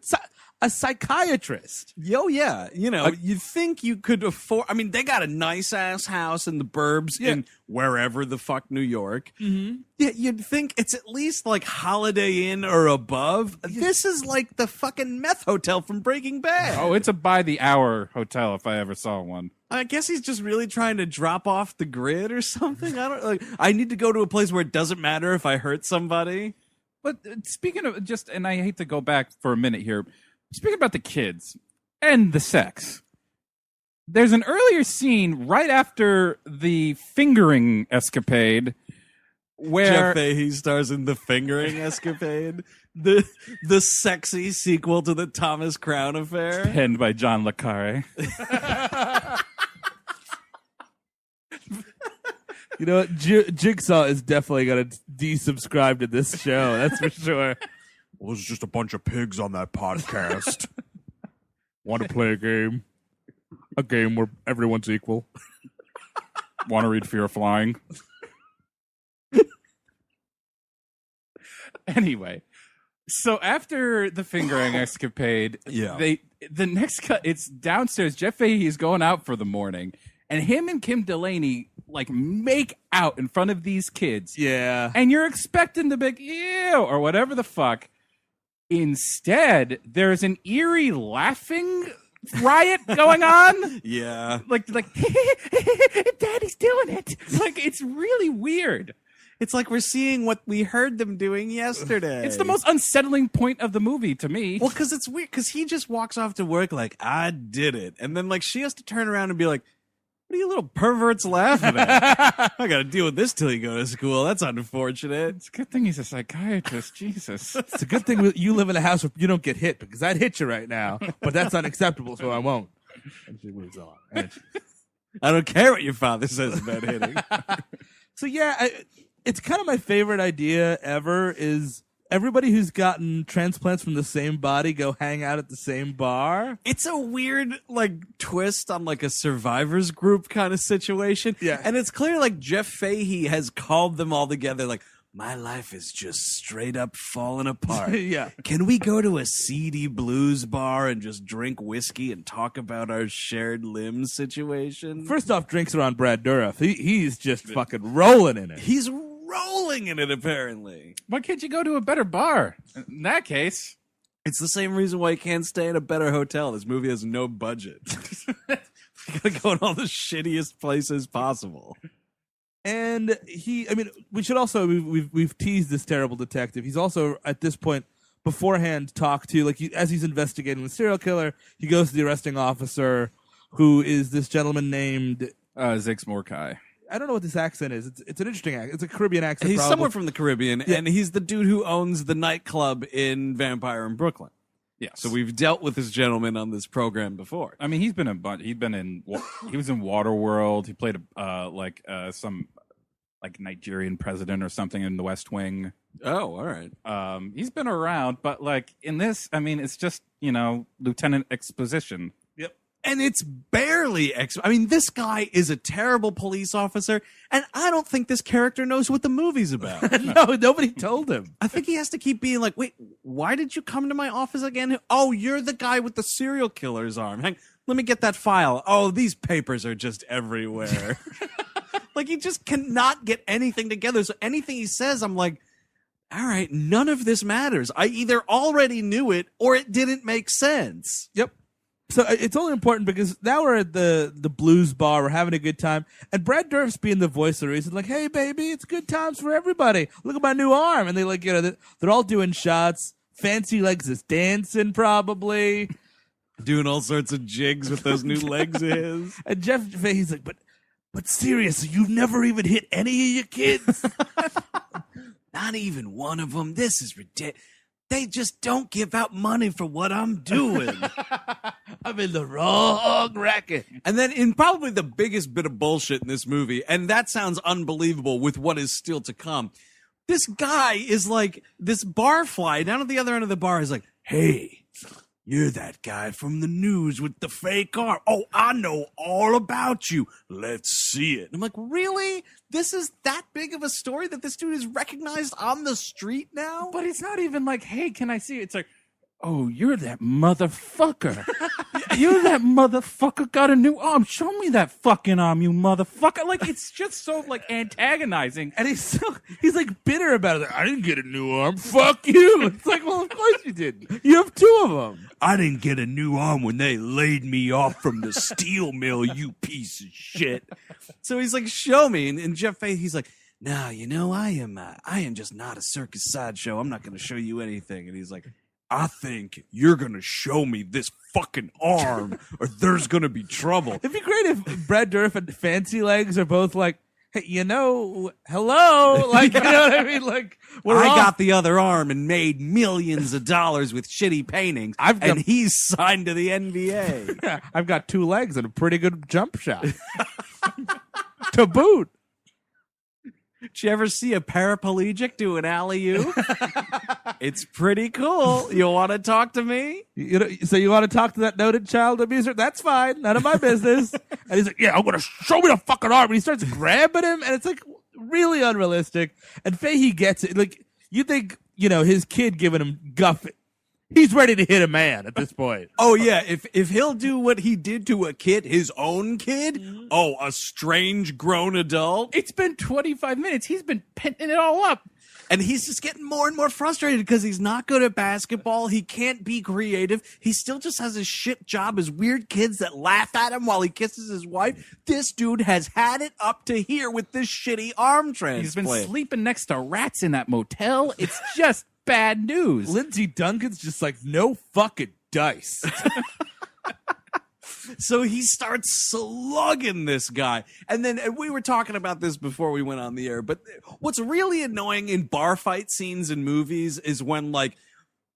psychiatrist. Oh, yeah. You'd think you could afford... I mean, they got a nice-ass house in the burbs in wherever the fuck New York. Mm-hmm. Yeah, you'd think it's at least like Holiday Inn or above. This is like the fucking meth hotel from Breaking Bad. Oh, it's a by-the-hour hotel if I ever saw one. I guess he's just really trying to drop off the grid or something. I need to go to a place where it doesn't matter if I hurt somebody. But speaking of and I hate to go back for a minute here, speaking about the kids and the sex, there's an earlier scene right after the fingering escapade where Jeff Fahey stars in The Fingering Escapade, the sexy sequel to the Thomas Crown Affair. Penned by John le Carre. You know what? Jigsaw is definitely going to desubscribe to this show. That's for sure. Well, it's just a bunch of pigs on that podcast. Want to play a game? A game where everyone's equal. Want to read Fear of Flying? Anyway, so after the fingering escapade, the next cut, it's downstairs. Jeff Fahey is going out for the morning, and him and Kim Delaney like make out in front of these kids. Yeah. And you're expecting the big ew or whatever the fuck. Instead, there's an eerie laughing riot going on. Yeah. Like Daddy's doing it. Like, it's really weird. It's like we're seeing what we heard them doing yesterday. It's the most unsettling point of the movie to me. Well, because it's weird, because he just walks off to work like, I did it. And then, like, she has to turn around and be like, what are you little perverts laughing at? I got to deal with this till you go to school. That's unfortunate. It's a good thing he's a psychiatrist. Jesus. It's a good thing you live in a house where you don't get hit, because I'd hit you right now. But that's unacceptable, so I won't. And she moves on. I don't care what your father says about hitting. So, yeah, it's kind of my favorite idea ever is everybody who's gotten transplants from the same body go hang out at the same bar. It's a weird, like, twist on, like, a survivors group kind of situation. Yeah. And it's clear, like, Jeff Fahey has called them all together, like, my life is just straight up falling apart. Yeah. Can we go to a seedy blues bar and just drink whiskey and talk about our shared limbs situation? First off, drinks are on Brad Dourif. He's just fucking rolling in it. He's rolling in it, apparently. Why can't you go to a better bar? In that case, it's the same reason why you can't stay in a better hotel. This movie has no budget. We gotta go in all the shittiest places possible. And we should also, we've teased this terrible detective. He's also, at this point, beforehand talked to, like, as he's investigating the serial killer, he goes to the arresting officer, who is this gentleman named Zakes Mokae. I don't know what this accent is. It's an interesting accent. It's a Caribbean accent. He's probably. somewhere from the Caribbean, and he's the dude who owns the nightclub in Vampire in Brooklyn. Yes. So we've dealt with this gentleman on this program before. I mean, he was in Waterworld. He played some like Nigerian president or something in The West Wing. Oh, all right. He's been around, but like in this, I mean, it's just, Lieutenant Exposition. Yep. And it's barely I mean, this guy is a terrible police officer, and I don't think this character knows what the movie's about. No, nobody told him. I think he has to keep being like, wait, why did you come to my office again? Oh, you're the guy with the serial killer's arm. Let me get that file. Oh, these papers are just everywhere. Like, he just cannot get anything together. So anything he says, I'm like, all right, none of this matters. I either already knew it or it didn't make sense. Yep. So it's only important because now we're at the blues bar. We're having a good time. And Brad Dourif's being the voice of reason. Like, hey, baby, it's good times for everybody. Look at my new arm. And they they're all doing shots. Fancy Legs is dancing probably. Doing all sorts of jigs with those new legs of his. And Jeff Fahey's like, but seriously, you've never even hit any of your kids? Not even one of them. This is ridiculous. They just don't give out money for what I'm doing. I'm in the wrong racket. And then in probably the biggest bit of bullshit in this movie, and that sounds unbelievable with what is still to come, this guy is like, this barfly down at the other end of the bar is like, hey, you're that guy from the news with the fake arm. Oh, I know all about you. Let's see it. And I'm like, really? This is that big of a story that this dude is recognized on the street now? But it's not even like, hey, can I see it? It's like, oh, you're that motherfucker. You're that motherfucker got a new arm. Show me that fucking arm, you motherfucker. Like, it's just so, like, antagonizing. And he's like bitter about it. Like, I didn't get a new arm. Fuck you. It's like, well, of course you didn't. You have two of them. I didn't get a new arm when they laid me off from the steel mill, you piece of shit. So he's like, show me. And Jeff Fahey, he's like, no, I am just not a circus sideshow. I'm not going to show you anything. And he's like, I think you're going to show me this fucking arm or there's going to be trouble. It'd be great if Brad Dourif and Fancy Legs are both like, hey, hello? Like, you know what I mean? Like, I got the other arm and made millions of dollars with shitty paintings, and he's signed to the NBA. Yeah, I've got two legs and a pretty good jump shot. To boot. Did you ever see a paraplegic do an alley-oop? It's pretty cool. You want to talk to me? So you want to talk to that noted child abuser? That's fine. None of my business. And he's like, yeah, I'm going to show me the fucking arm. And he starts grabbing him, and it's like really unrealistic. And Fahey gets it. Like, you think, his kid giving him guff. He's ready to hit a man at this point. Oh, yeah. If he'll do what he did to a kid, his own kid, a strange grown adult. It's been 25 minutes. He's been pinning it all up. And he's just getting more and more frustrated because he's not good at basketball. He can't be creative. He still just has his shit job as weird kids that laugh at him while he kisses his wife. This dude has had it up to here with this shitty arm transplant. He's been sleeping next to rats in that motel. It's just bad news. Lindsay Duncan's just like, no fucking dice. So he starts slugging this guy. And then we were talking about this before we went on the air, but what's really annoying in bar fight scenes in movies is when, like,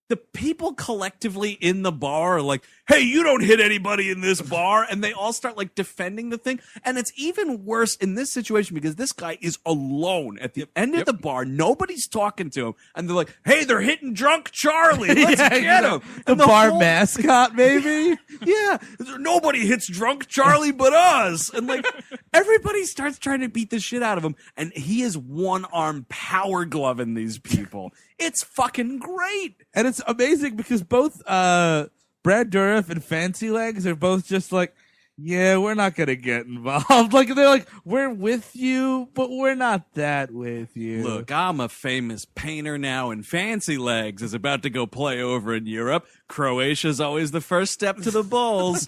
the people collectively in the bar are like, hey, you don't hit anybody in this bar. And they all start, like, defending the thing. And it's even worse in this situation because this guy is alone at the end of the bar. Nobody's talking to him. And they're like, hey, they're hitting drunk Charlie. Let's get him. The bar mascot, maybe? Yeah. Nobody hits drunk Charlie but us. And, like, everybody starts trying to beat the shit out of him. And he is one-arm power gloving these people. It's fucking great. And it's amazing because both Brad Dourif and Fancy Legs are both just like, yeah, we're not going to get involved. Like, they're like, we're with you, but we're not that with you. Look, I'm a famous painter now, and Fancy Legs is about to go play over in Europe. Croatia's always the first step to the Bulls.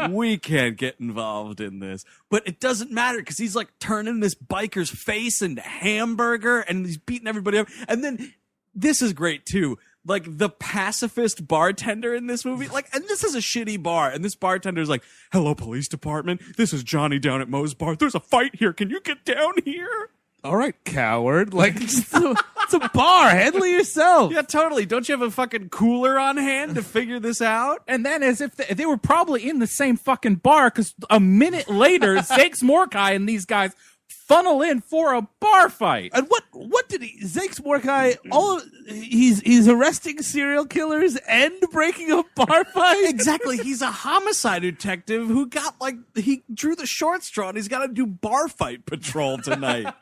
We can't get involved in this. But it doesn't matter because he's like turning this biker's face into hamburger, and he's beating everybody up. And then this is great, too. Like, the pacifist bartender in this movie, like, and this is a shitty bar, and this bartender's like, hello, police department, this is Johnny down at Moe's bar, there's a fight here, can you get down here? All right, coward. Like, it's a bar, handle yourself. Yeah, totally. Don't you have a fucking cooler on hand to figure this out? And then as if they were probably in the same fucking bar, because a minute later, Zakes, Mokae, and these guys funnel in for a bar fight. And what did he, Zakes Mokae, he's arresting serial killers and breaking a bar fight? Exactly. He's a homicide detective who got, like, he drew the short straw and he's got to do bar fight patrol tonight.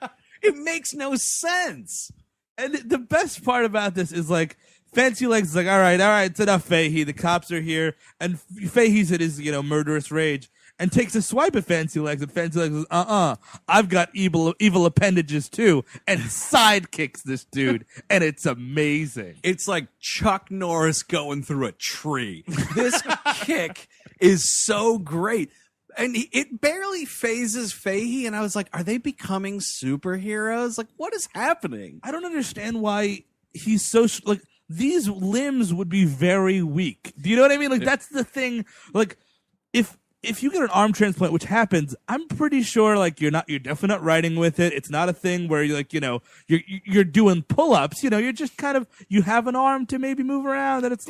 It makes no sense. And the best part about this is, like, Fancy Legs is like, all right, it's enough, Fahey. The cops are here. And Fahey's at his, murderous rage. And takes a swipe at Fancy Legs, and Fancy Legs says, I've got evil appendages too, and sidekicks this dude, and it's amazing. It's like Chuck Norris going through a tree. This kick is so great. And it barely phases Fahey, and I was like, are they becoming superheroes? Like, what is happening? I don't understand why he's so, like, these limbs would be very weak. Do you know what I mean? Like, that's the thing. Like, if you get an arm transplant, which happens, I'm pretty sure, like, you're definitely not riding with it. It's not a thing where you're like, you're doing pull-ups. You're just kind of, you have an arm to maybe move around. And it's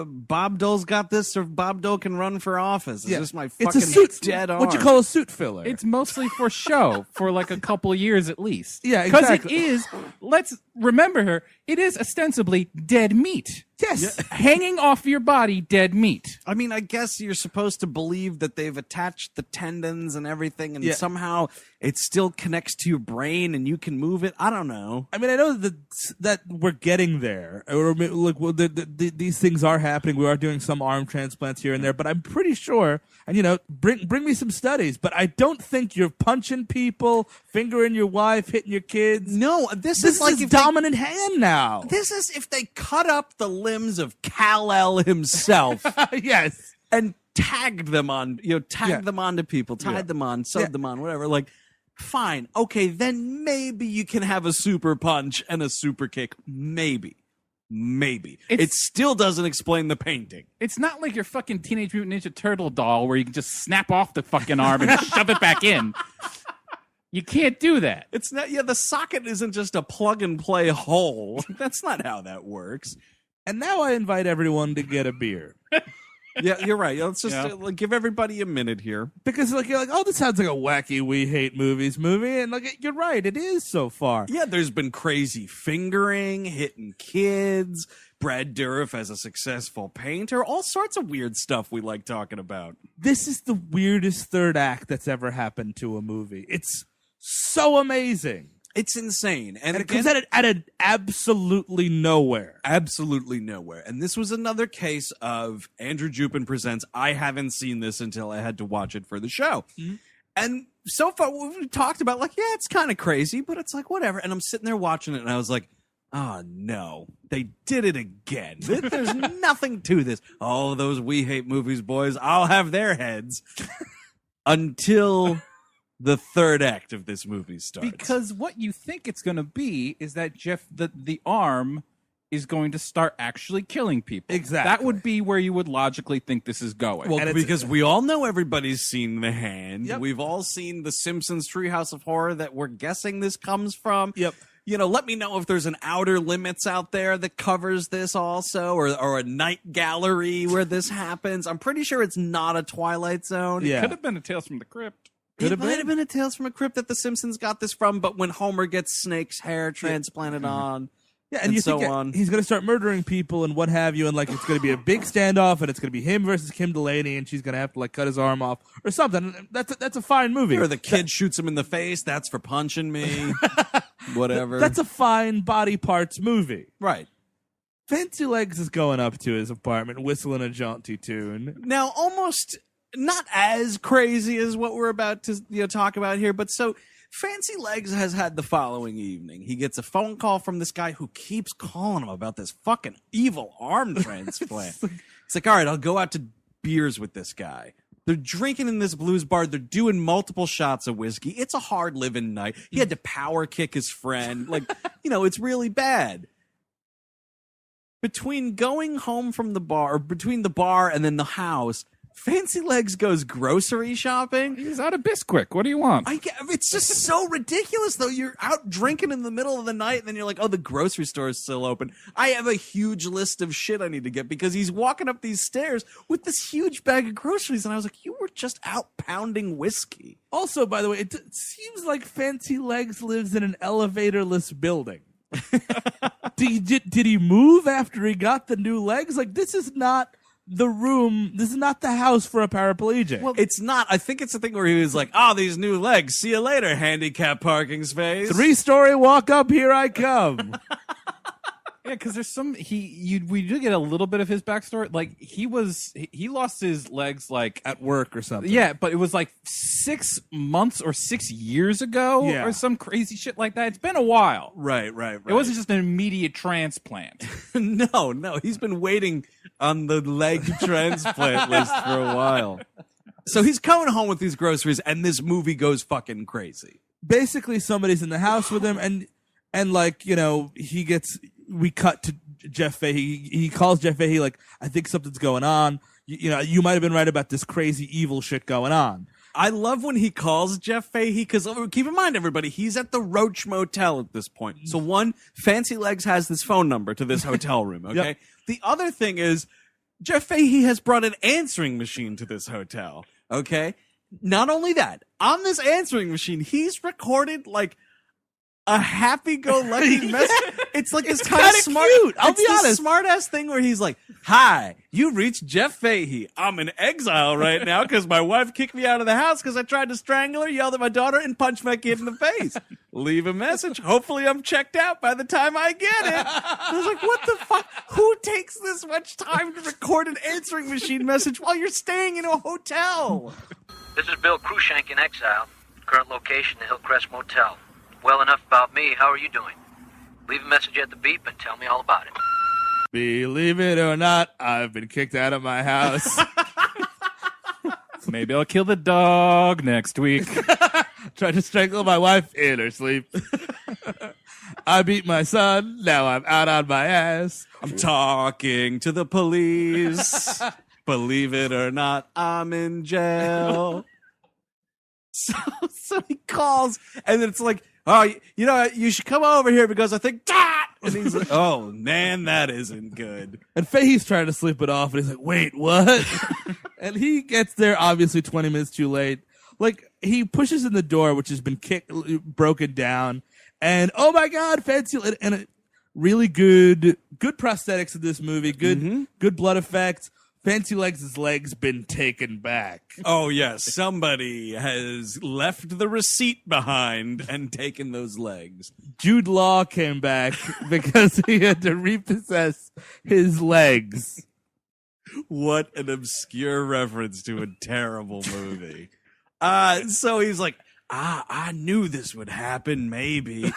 Bob Dole's got this, or Bob Dole can run for office. It's just my fucking it's a suit, dead arm. What you call a suit filler. It's mostly for show, for like a couple years at least. Yeah, exactly. Because it is, let's remember her, it is ostensibly dead meat. Yes. Yeah. Hanging off your body, dead meat. I mean, I guess you're supposed to believe that they've attached the tendons and everything, and somehow it still connects to your brain and you can move it. I don't know. I mean, I know that we're getting there. Or, look, these things are happening. We are doing some arm transplants here and there, but I'm pretty sure, and bring me some studies, but I don't think you're punching people, fingering your wife, hitting your kids. No, this is like his dominant hand now. This is if they cut up the limbs of Kal-El himself. Yes. And tagged them on, them onto people, tied them on, sewed them on, whatever. Like, fine. Okay, then maybe you can have a super punch and a super kick. Maybe. It still doesn't explain the painting. It's not like your fucking Teenage Mutant Ninja Turtle doll where you can just snap off the fucking arm and shove it back in. You can't do that. It's not, the socket isn't just a plug and play hole. That's not how that works. And now I invite everyone to get a beer. Yeah, you're right. Let's just give everybody a minute here. Because you're like, oh, this sounds like a wacky We Hate Movies movie. And like, you're right, it is so far. Yeah, there's been crazy fingering, hitting kids. Brad Dourif as a successful painter. All sorts of weird stuff we like talking about. This is the weirdest third act that's ever happened to a movie. It's so amazing. It's insane. And it comes at absolutely nowhere. Absolutely nowhere. And this was another case of Andrew Jupin presents, I haven't seen this until I had to watch it for the show. Mm-hmm. And so far we've talked about like, yeah, it's kind of crazy, but it's like whatever. And I'm sitting there watching it, and I was like, oh no, they did it again. There's nothing to this. Oh, those We Hate Movies boys, I'll have their heads until the third act of this movie starts. Because what you think it's going to be is that the arm is going to start actually killing people. Exactly. That would be where you would logically think this is going. Well, because we all know everybody's seen The Hand. Yep. We've all seen The Simpsons Treehouse of Horror that we're guessing this comes from. Yep. You know, let me know if there's an Outer Limits out there that covers this also, or a Night Gallery where this happens. I'm pretty sure it's not a Twilight Zone. Yeah. Could have been a Tales from the Crypt. It might have been a Tales from a Crypt that The Simpsons got this from, but when Homer gets Snake's hair transplanted on. Yeah, and you so think on. he's going to start murdering people and what have you, and like it's going to be a big standoff, and it's going to be him versus Kim Delaney, and she's going to have to like cut his arm off or something. That's a fine movie. Or the kid shoots him in the face. That's for punching me. Whatever. That's a fine body parts movie. Right. Fancy Legs is going up to his apartment, whistling a jaunty tune. Now, almost not as crazy as what we're about to talk about here, but so Fancy Legs has had the following evening. He gets a phone call from this guy who keeps calling him about this fucking evil arm transplant. It's like, all right, I'll go out to beers with this guy. They're drinking in this blues bar. They're doing multiple shots of whiskey. It's a hard living night. He had to power kick his friend. Like, it's really bad. Between going home from the bar, or between the bar and then the house, Fancy Legs goes grocery shopping. He's out of Bisquick. What do you want? It's just so ridiculous, though. You're out drinking in the middle of the night, and then you're like, oh, the grocery store is still open. I have a huge list of shit I need to get, because he's walking up these stairs with this huge bag of groceries, and I was like, you were just out pounding whiskey. Also, by the way, it seems like Fancy Legs lives in an elevatorless building. Did he move after he got the new legs? Like, this is not the room. This is not the house for a paraplegic. Well, it's not. I think it's the thing where he was like, oh, these new legs. See you later, handicap parking space. 3-story walk up, here I come. Yeah, because there's we do get a little bit of his backstory. Like he lost his legs like at work or something. Yeah, but it was like 6 months or 6 years ago or some crazy shit like that. It's been a while. Right. It wasn't just an immediate transplant. No. He's been waiting on the leg transplant list for a while. So he's coming home with these groceries, and this movie goes fucking crazy. Basically, somebody's in the house with him, and like, we cut to Jeff Fahey. He calls Jeff Fahey like, I think something's going on. You might have been right about this crazy evil shit going on. I love when he calls Jeff Fahey, because keep in mind, everybody, he's at the Roach Motel at this point. So one, Fancy Legs has this phone number to this hotel room, okay? Yep. The other thing is, Jeff Fahey has brought an answering machine to this hotel, okay? Not only that, on this answering machine, he's recorded like a happy-go-lucky message. It's like this kind of smart. Cute. I'll be honest. Smart-ass thing where he's like, "Hi, you reached Jeff Fahey. I'm in exile right now because my wife kicked me out of the house because I tried to strangle her, yelled at my daughter, and punched my kid in the face. Leave a message. Hopefully, I'm checked out by the time I get it." I was like, "What the fuck? Who takes this much time to record an answering machine message while you're staying in a hotel?" This is Bill Cruikshank in exile. Current location, the Hillcrest Motel. Well enough about me. How are you doing? Leave a message at the beep and tell me all about it. Believe it or not, I've been kicked out of my house. Maybe I'll kill the dog next week. Tried to strangle my wife in her sleep. I beat my son. Now I'm out on my ass. I'm talking to the police. Believe it or not, I'm in jail. So he calls, and then it's like, oh, you should come over here because I think that. And he's like, oh, man, that isn't good. And Fahey's trying to sleep it off, and he's like, wait, what? And he gets there obviously 20 minutes too late. Like, he pushes in the door, which has been broken down, and oh my God, Fancy, and really good prosthetics in this movie, good blood effects. Fancy Legs' legs been taken back. Oh, yes. Somebody has left the receipt behind and taken those legs. Jude Law came back because he had to repossess his legs. What an obscure reference to a terrible movie. So he's like, I knew this would happen, maybe.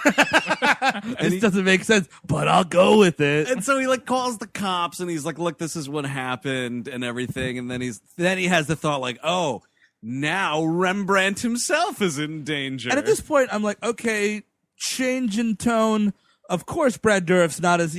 This doesn't make sense, but I'll go with it. And so he like calls the cops and he's like, look, this is what happened and everything. And then he has the thought like, oh, now Rembrandt himself is in danger. And at this point, I'm like, okay, change in tone. Of course, Brad Dourif's not as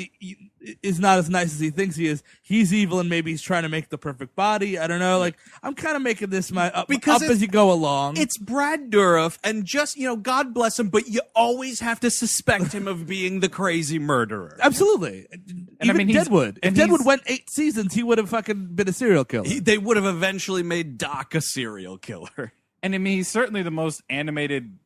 is not as nice as he thinks he is. He's evil, and maybe he's trying to make the perfect body. I don't know. Like, I'm kind of making this my up as you go along. It's Brad Dourif, and just, God bless him, but you always have to suspect him of being the crazy murderer. Absolutely. Even Deadwood. If Deadwood went 8 seasons, he would have fucking been a serial killer. They would have eventually made Doc a serial killer. And I mean, he's certainly the most animated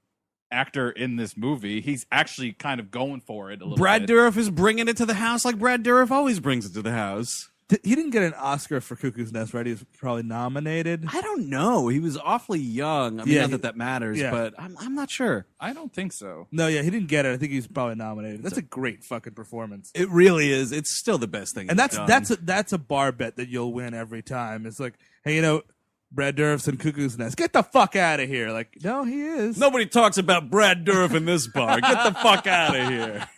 actor in this movie. He's actually kind of going for it a little Brad bit. Dourif is bringing it to the house like Brad Dourif always brings it to the house. He didn't get an Oscar for Cuckoo's Nest, right? He was probably nominated. I don't know. He was awfully young. I mean, not that matters, but I'm not sure. I don't think so. No, yeah, he didn't get it. I think he's probably nominated. That's a great fucking performance. It really is. It's still the best thing. And that's a bar bet that you'll win every time. It's like, hey, Brad Dourif's in Cuckoo's Nest. Get the fuck out of here. Like, no, he is. Nobody talks about Brad Dourif in this bar. Get the fuck out of here.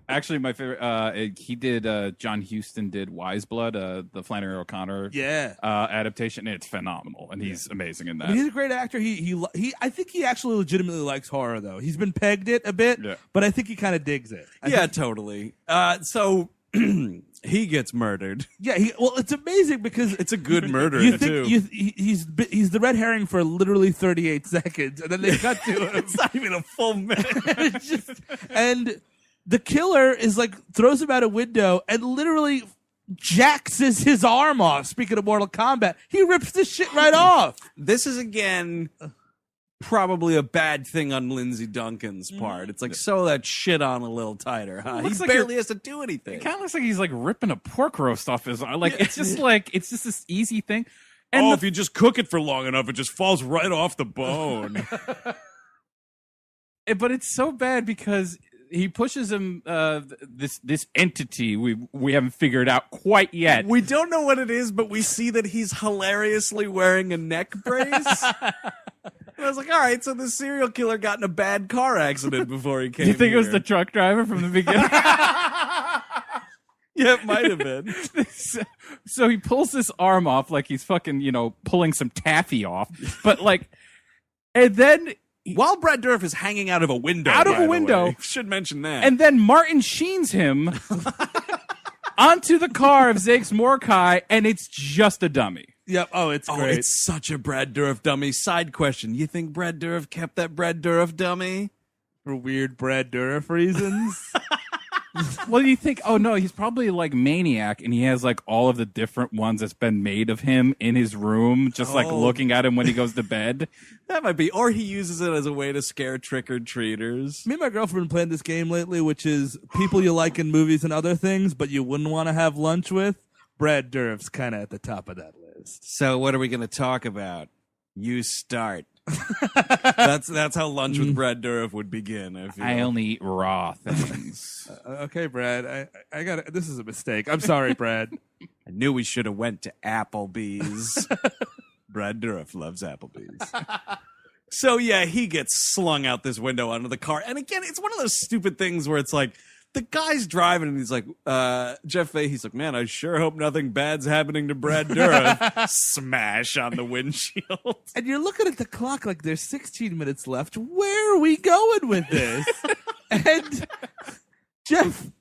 Actually, my favorite, he did, John Huston did Wise Blood, the Flannery O'Connor adaptation. It's phenomenal, and he's amazing in that. He's a great actor. I think he actually legitimately likes horror, though. He's been pegged it a bit, but I think he kind of digs it. Totally. So he gets murdered. Yeah, it's amazing because it's a good murder too. He's the red herring for literally 38 seconds, and then they cut to him. It's not even a full minute. And the killer is like throws him out a window and literally jacks his arm off. Speaking of Mortal Kombat, he rips this shit right off. This is again probably a bad thing on Lindsay Duncan's part. It's like, sew that shit on a little tighter, huh? He barely has to do anything. It kind of looks like he's like ripping a pork roast off his arm. Like it's just this easy thing. And if you just cook it for long enough, it just falls right off the bone. But it's so bad because he pushes him this entity we haven't figured out quite yet. We don't know what it is, but we see that he's hilariously wearing a neck brace. And I was like, all right, so the serial killer got in a bad car accident before he came. Do you think here. it was the truck driver from the beginning? Yeah, it might have been. So he pulls this arm off like he's fucking, pulling some taffy off. But and then while Brad Dourif is hanging out of a window. Should mention that. And then Martin Sheen's him onto the car of Zakes Mokae, and it's just a dummy. Yep. Oh, it's great. It's such a Brad Dourif dummy. Side question. You think Brad Dourif kept that Brad Dourif dummy? For weird Brad Dourif reasons? Well, you think, oh no, he's probably like Maniac, and he has like all of the different ones that's been made of him in his room, just like looking at him when he goes to bed. That might be. Or he uses it as a way to scare trick-or-treaters. Me and my girlfriend have been playing this game lately, which is people you like in movies and other things, but you wouldn't want to have lunch with. Brad Dourif's kind of at the top of that list. So what are we going to talk about? You start. That's how lunch with Brad Dourif would begin. I only eat raw things. Okay, Brad. I got this is a mistake. I'm sorry, Brad. I knew we should have went to Applebee's. Brad Dourif loves Applebee's. So yeah, he gets slung out this window onto the car, and again, it's one of those stupid things where it's like, the guy's driving and he's like, Jeff Fahey, he's like, man, I sure hope nothing bad's happening to Brad Dourif. Smash on the windshield. And you're looking at the clock like there's 16 minutes left. Where are we going with this? And Jeff,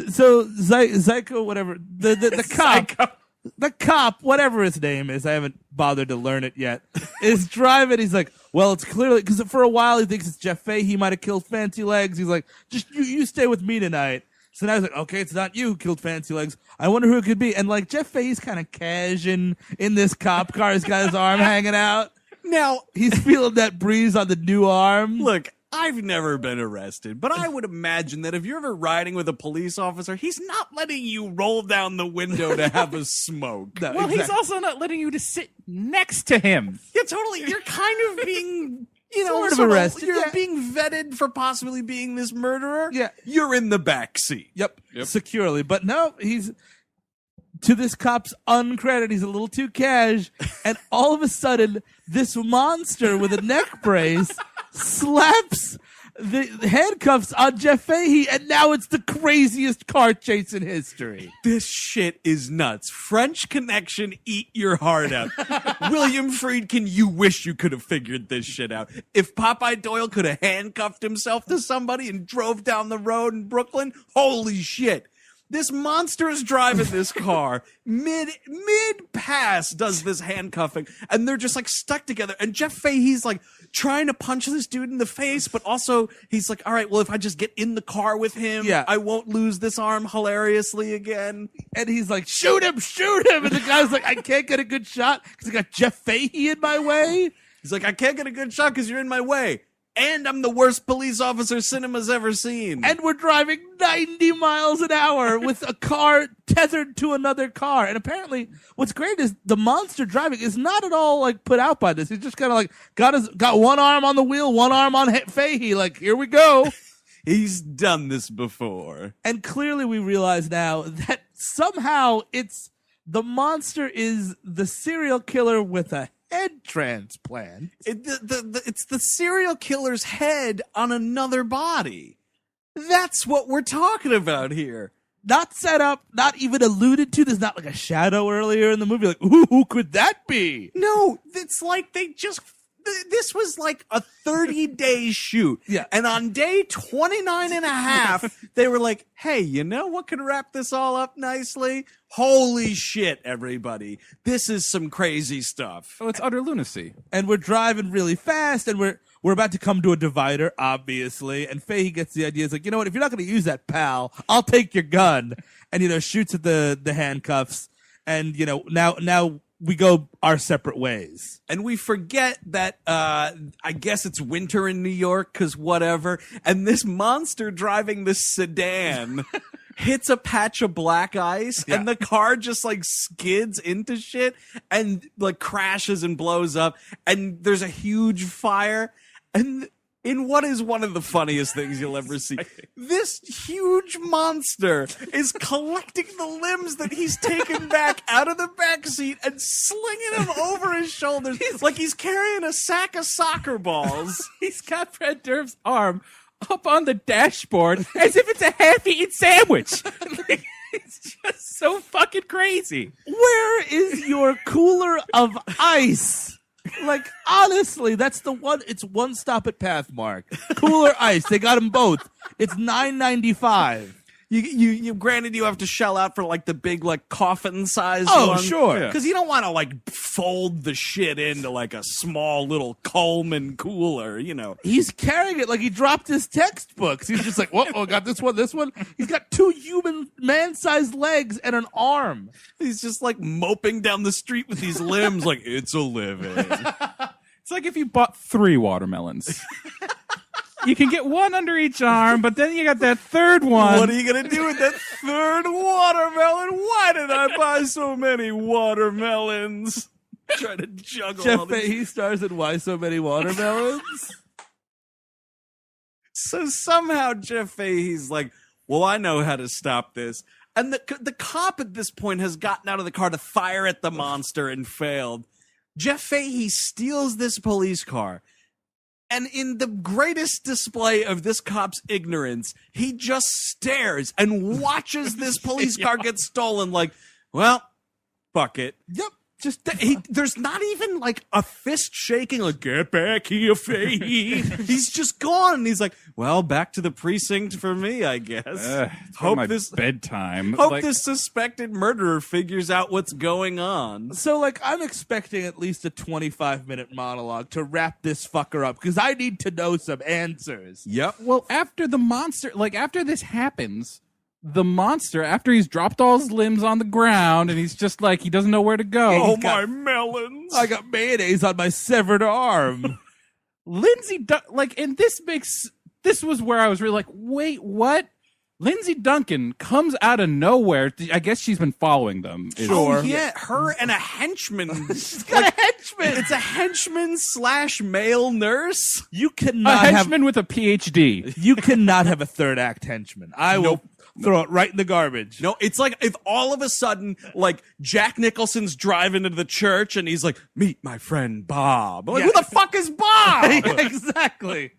so Zyko, whatever, the cop. The cop, whatever his name is, I haven't bothered to learn it yet, is driving. He's like, well, it's clearly, because for a while he thinks it's Jeff Fahey. He might have killed Fancy Legs. He's like, just you stay with me tonight. So now he's like, okay, it's not you who killed Fancy Legs. I wonder who it could be. And like Jeff Fahey's kind of cashing in this cop car. He's got his arm hanging out. Now, he's feeling that breeze on the new arm. Look, I've never been arrested, but I would imagine that if you're ever riding with a police officer, he's not letting you roll down the window to have a smoke. No, well, he's also not letting you to sit next to him. Yeah, totally. You're kind of being, sort of arrested. You're being vetted for possibly being this murderer. Yeah. You're in the back seat. Yep. Securely. But no, to this cop's uncredited. He's a little too cash. And all of a sudden, this monster with a neck brace slaps the handcuffs on Jeff Fahey, and now it's the craziest car chase in history. This shit is nuts. French Connection, eat your heart out. William Friedkin, you wish you could have figured this shit out. If Popeye Doyle could have handcuffed himself to somebody and drove down the road in Brooklyn, holy shit. This monster is driving this car mid pass, does this handcuffing, and they're just like stuck together. And Jeff Fahey's like trying to punch this dude in the face, but also he's like, all right, well, if I just get in the car with him, I won't lose this arm hilariously again. And he's like, shoot him. And the guy's like, I can't get a good shot because I got Jeff Fahey in my way. He's like, I can't get a good shot because you're in my way. And I'm the worst police officer cinema's ever seen. And we're driving 90 miles an hour with a car tethered to another car. And apparently, what's great is the monster driving is not at all like put out by this. He's just kind of like got one arm on the wheel, one arm on Fahey. Like, here we go. He's done this before. And clearly we realize now that somehow the monster is the serial killer with a head transplant. It's the serial killer's head on another body. That's what we're talking about here. Not set up, not even alluded to. There's not like a shadow earlier in the movie. Like, ooh, who could that be? No, it's like they just... This was like a 30-day shoot. Yeah. And on day 29 and a half, they were like, hey, you know what could wrap this all up nicely? Holy shit, everybody. This is some crazy stuff. Oh, it's utter lunacy. And we're driving really fast, and we're about to come to a divider, obviously. And Fahey gets the idea. It's like, you know what? If you're not going to use that, pal, I'll take your gun. And, shoots at the handcuffs. And, now we go our separate ways. And we forget that, I guess it's winter in New York, because whatever. And this monster driving this sedan hits a patch of black ice, and the car just like skids into shit and like crashes and blows up. And there's a huge fire. And in what is one of the funniest things you'll ever see, this huge monster is collecting the limbs that he's taken back out of the back seat and slinging them over his shoulders like he's carrying a sack of soccer balls. He's got Brad Dourif's arm up on the dashboard as if it's a half-eaten sandwich. It's just so fucking crazy. Where is your cooler of ice? Like, honestly, that's the one. It's one stop at Pathmark. Cooler ice. They got them both. It's $9.95. You granted you have to shell out for like the big like coffin size one. Oh, sure. Because you don't want to like fold the shit into like a small little Coleman cooler, He's carrying it like he dropped his textbooks. He's just like, whoa, got this one. He's got two human man-sized legs and an arm. He's just like moping down the street with these limbs like, it's a living. It's like if you bought 3 watermelons. You can get one under each arm, but then you got that third one. What are you going to do with that third watermelon? Why did I buy so many watermelons? Trying to juggle Jeff all these. Fahey stars in Why So Many Watermelons? So somehow Jeff Fahey's like, well, I know how to stop this. And the cop at this point has gotten out of the car to fire at the monster and failed. Jeff Fahey steals this police car. And in the greatest display of this cop's ignorance, he just stares and watches this police car get stolen like, well, fuck it. Yep. There's not even like a fist shaking, like, get back here, Fahey. He's just gone. And he's like, well, back to the precinct for me, I guess. Hope this bedtime. Hope this suspected murderer figures out what's going on. So, like, I'm expecting at least a 25-minute monologue to wrap this fucker up because I need to know some answers. Yep. Well, after the monster, after this happens, the monster, after he's dropped all his limbs on the ground and he's just like, he doesn't know where to go. Oh, my melons. I got mayonnaise on my severed arm. Lindsay, and this was where I was really like, wait, what? Lindsay Duncan comes out of nowhere. I guess she's been following them. Sure. Oh, yeah, her and a henchman. She's got a henchman. It's a henchman / male nurse. You cannot a henchman with a PhD. You cannot have a third act henchman. I will. throw it right in the garbage. No, it's like if all of a sudden, like, Jack Nicholson's driving into the church and he's like, meet my friend Bob. Like, who the fuck is Bob? Exactly.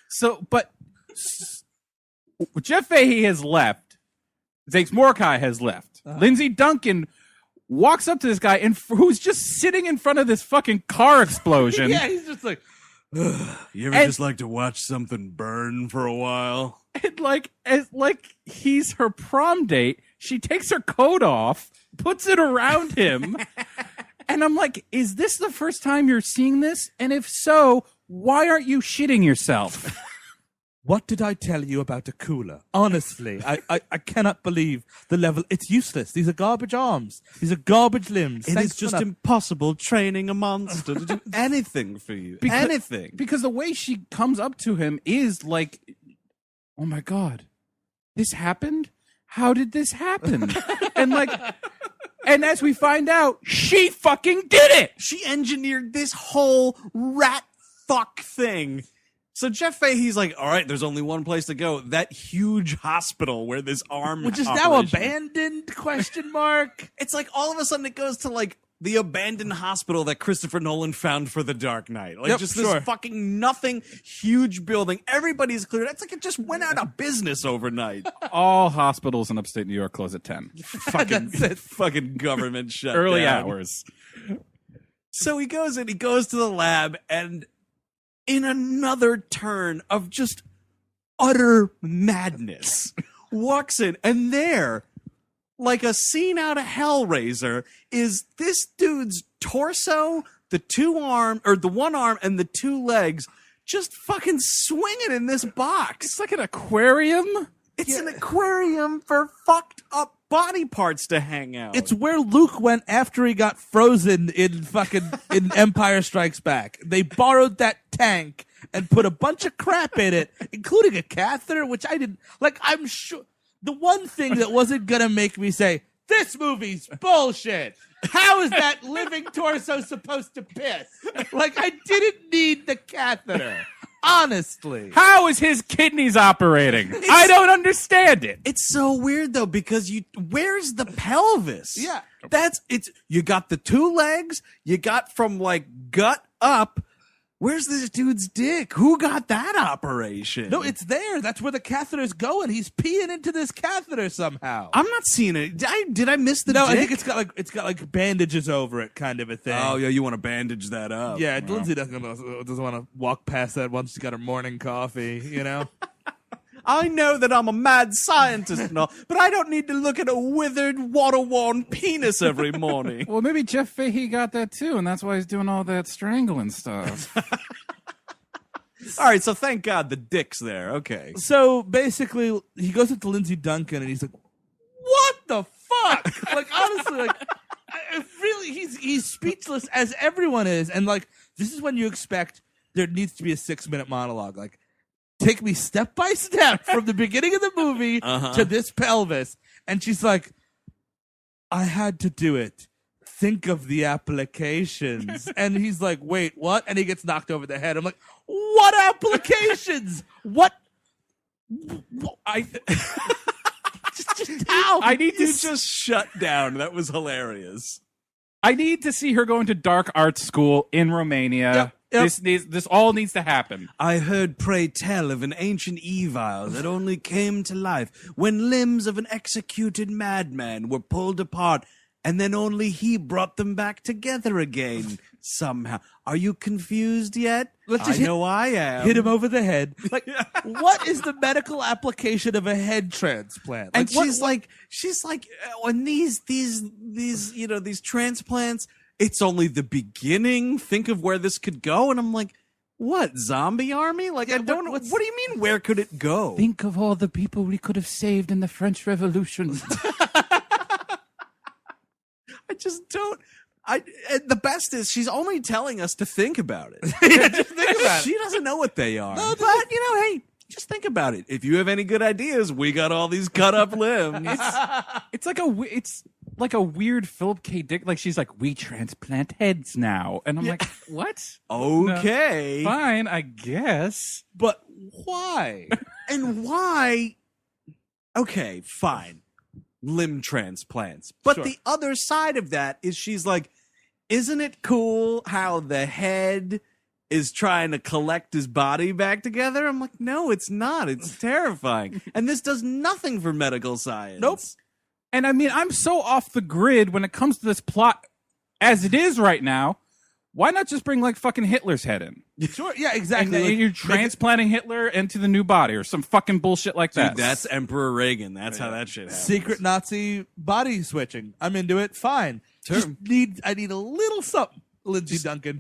So, but Jeff Fahey has left. Zakes Mokae has left. Lindsay Duncan walks up to this guy who's just sitting in front of this fucking car explosion. Yeah, he's just like, you ever just like to watch something burn for a while? And like he's her prom date. She takes her coat off, puts it around him. And I'm like, is this the first time you're seeing this? And if so, why aren't you shitting yourself? What did I tell you about a cooler? Honestly, I cannot believe the level. It's useless. These are garbage arms. These are garbage limbs. It is just impossible training a monster to do anything for you. Anything. Because the way she comes up to him is like, oh my God, this happened? How did this happen? And as we find out, she fucking did it. She engineered this whole rat fuck thing. So Jeff Fahey's like, all right, there's only one place to go. That huge hospital where this arm which is now abandoned, ? It's like all of a sudden it goes to like the abandoned hospital that Christopher Nolan found for The Dark Knight. Like this fucking nothing huge building. Everybody's cleared. It's like it just went out of business overnight. All hospitals in upstate New York close at 10. Fucking government shut Early down. hours. So he goes to the lab, and in another turn of just utter madness, walks in, and there, like a scene out of Hellraiser, is this dude's torso, the one arm and the two legs, just fucking swinging in this box. It's like an aquarium. It's an aquarium for fucked up body parts to hang out. It's where Luke went after he got frozen in Empire Strikes Back. They borrowed that tank and put a bunch of crap in it, including a catheter, which I didn't like. I'm sure the one thing that wasn't gonna make me say this movie's bullshit. How is that living torso supposed to piss? Like, I didn't need the catheter. Honestly. How is his kidneys operating? I don't understand it. It's so weird though, because where's the pelvis? Yeah. You got the two legs, you got from like gut up. Where's this dude's dick? Who got that operation? No, it's there. That's where the catheter's going. He's peeing into this catheter somehow. I'm not seeing it. Did I miss the No, dick? I think it's got like bandages over it, kind of a thing. Oh yeah, you want to bandage that up? Yeah, Lindsay doesn't want to walk past that once she's got her morning coffee, you know? I know that I'm a mad scientist and all, but I don't need to look at a withered, water-worn penis every morning. Well, maybe Jeff Fahey got that too, and that's why he's doing all that strangling stuff. All right, so thank God the dick's there. Okay. So basically, he goes up to Lindsay Duncan and he's like, "What the fuck?" Like, honestly, like, really, he's speechless, as everyone is, and like, this is when you expect there needs to be a 6-minute monologue, like, take me step by step from the beginning of the movie to this pelvis. And she's like, I had to do it. Think of the applications. And he's like, wait, what? And he gets knocked over the head. I'm like, what applications? What? I need to just shut down. That was hilarious. I need to see her going to dark art school in Romania. Yep. This all needs to happen. I heard pray tell of an ancient evil that only came to life when limbs of an executed madman were pulled apart, and then only he brought them back together again somehow. Are you confused yet? I know I am. Hit him over the head. Like, what is the medical application of a head transplant? Like, and she's like, when these transplants, it's only the beginning. Think of where this could go. And I'm like, what, zombie army? Like, I don't know. What do you mean, where could it go? Think of all the people we could have saved in the French Revolution. I just don't. The best is she's only telling us to think about it. Just think about it. She doesn't know what they are. No, but, hey, just think about it. If you have any good ideas, we got all these cut up limbs. It's like a weird Philip K. Dick. Like, she's like, we transplant heads now. And I'm like, what? Okay. No, fine, I guess. But why? And why okay, fine. Limb transplants. But Sure. the other side of that is she's like, isn't it cool how the head is trying to collect his body back together? I'm like, no, it's not. It's terrifying. And this does nothing for medical science. Nope. And I mean, I'm so off the grid when it comes to this plot as it is right now. Why not just bring like fucking Hitler's head in? Sure, yeah, exactly. And Like, you're transplanting Hitler into the new body or some fucking bullshit like that. Dude, that's Emperor Reagan. That's how that shit happens. secret Nazi body switching. I'm into it. Fine. Sure. I need a little something, Lindsay Duncan.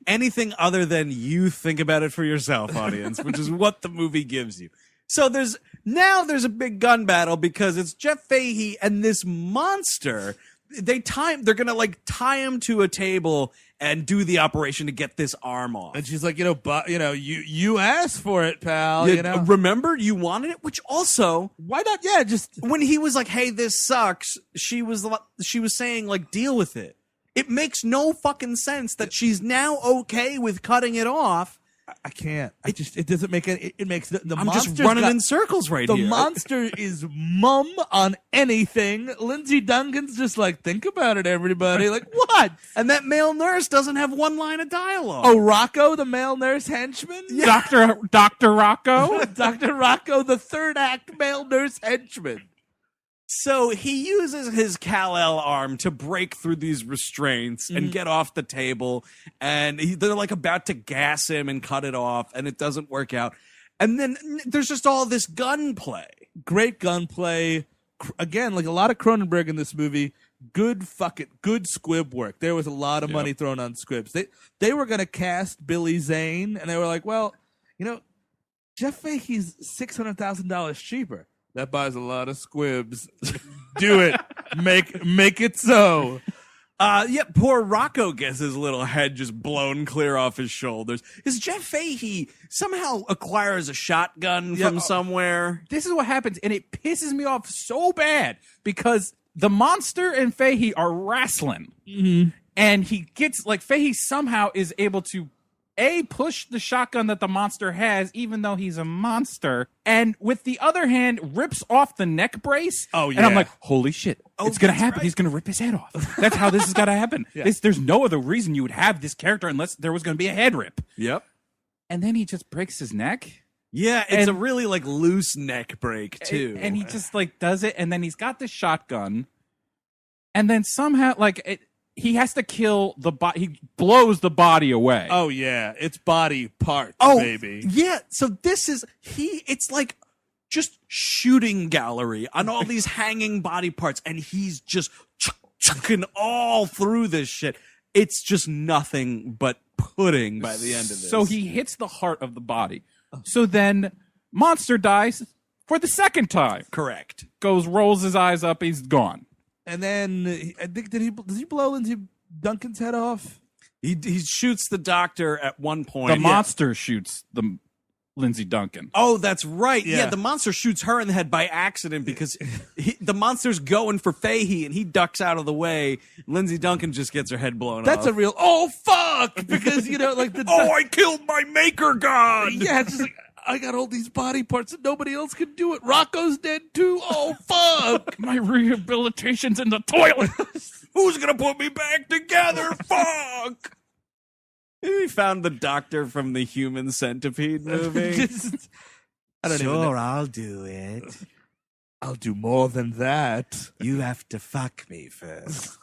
Anything other than you think about it for yourself, audience, which is what the movie gives you. So there's a big gun battle because it's Jeff Fahey and this monster. They're gonna like tie him to a table and do the operation to get this arm off. And she's like, you asked for it, pal. Remember you wanted it, which also why not? Yeah, just when he was like, "Hey, this sucks," she was saying like, "Deal with it." It makes no fucking sense that she's now okay with cutting it off. I can't. It doesn't make any. It makes the I'm monster's just running got- in circles right The here. monster is mum on anything. Lindsay Duncan's just like, think about it, everybody. Like, what? And that male nurse doesn't have one line of dialogue. Oh, Rocco, the male nurse henchman? Dr. Rocco? Dr. Rocco, the third act male nurse henchman. So he uses his Kal-El arm to break through these restraints and get off the table. And they're like about to gas him and cut it off, and it doesn't work out. And then there's just all this gunplay. Great gunplay. Again, like a lot of Cronenberg in this movie. Good squib work. There was a lot of money thrown on squibs. They were going to cast Billy Zane, and they were like, well, Jeff Fahey's $600,000 cheaper. That buys a lot of squibs. Do it. Make it so. Poor Rocco gets his little head just blown clear off his shoulders. Because Jeff Fahey somehow acquires a shotgun from somewhere. This is what happens, and it pisses me off so bad because the monster and Fahey are wrestling. Mm-hmm. And he gets, like, Fahey somehow is able to push the shotgun that the monster has, even though he's a monster, and with the other hand, rips off the neck brace. Oh, yeah. And I'm like, holy shit, it's going to happen. Right. He's going to rip his head off. That's how this is going to happen. Yeah. There's no other reason you would have this character unless there was going to be a head rip. Yep. And then he just breaks his neck. Yeah, it's a really, like, loose neck break, too. And he just, like, does it, and then he's got the shotgun, and then somehow, like, he has to kill the body. He blows the body away. Oh, yeah. It's body parts, Oh, baby. yeah. So this is it's like just shooting gallery on all these hanging body parts, and he's just chucking all through this shit. It's just nothing but pudding by the end of this. So he hits the heart of the body. So then monster dies for the second time. Correct. Rolls his eyes up, he's gone. And then, I think, does he blow Lindsay Duncan's head off? He shoots the doctor at one point. The monster shoots the Lindsay Duncan. Oh, that's right. Yeah. Yeah, the monster shoots her in the head by accident because the monster's going for Fahey and he ducks out of the way. Lindsay Duncan just gets her head blown off. That's a real, oh, fuck! Because, like the... I killed my maker god! Yeah, it's just like, I got all these body parts and nobody else can do it. Rocco's dead too. Oh, fuck! My rehabilitation's in the toilet. Who's gonna put me back together? Fuck! We found the doctor from the Human Centipede movie. I don't even know. I'll do it. I'll do more than that. You have to fuck me first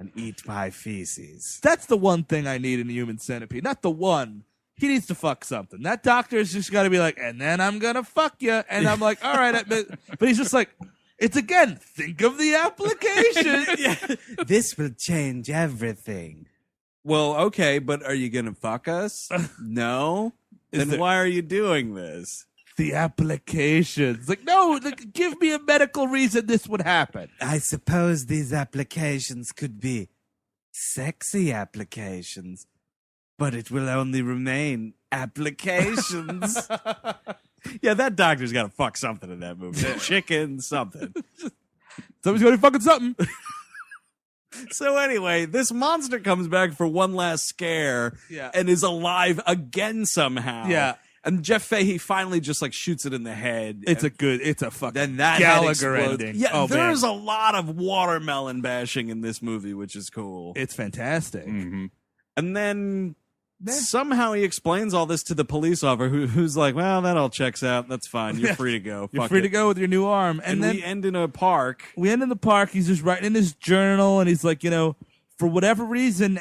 and eat my feces. That's the one thing I need in a Human Centipede. Not the one. He needs to fuck something. That doctor's just got to be like, and then I'm going to fuck you. And I'm like, all right. But he's just like, it's again, think of the application. Yeah. This will change everything. Well, okay, but are you going to fuck us? No? Then why are you doing this? The applications. Like, no, give me a medical reason this would happen. I suppose these applications could be sexy applications. But it will only remain applications. Yeah, that doctor's got to fuck something in that movie. Chicken, something. Somebody's going to fucking something. So anyway, this monster comes back for one last scare and is alive again somehow. Yeah. And Jeff Fahey finally just like shoots it in the head. It's a fucking then that Gallagher head explodes. ending. Yeah, there's man. a lot of watermelon bashing in this movie, which is cool. It's fantastic. Mm-hmm. And then somehow he explains all this to the police officer who's like, well, that all checks out. That's fine. You're free to go. You're Fuck free it. to go with your new arm. And then we end in a park. We end in the park. He's just writing in his journal, and he's like, for whatever reason,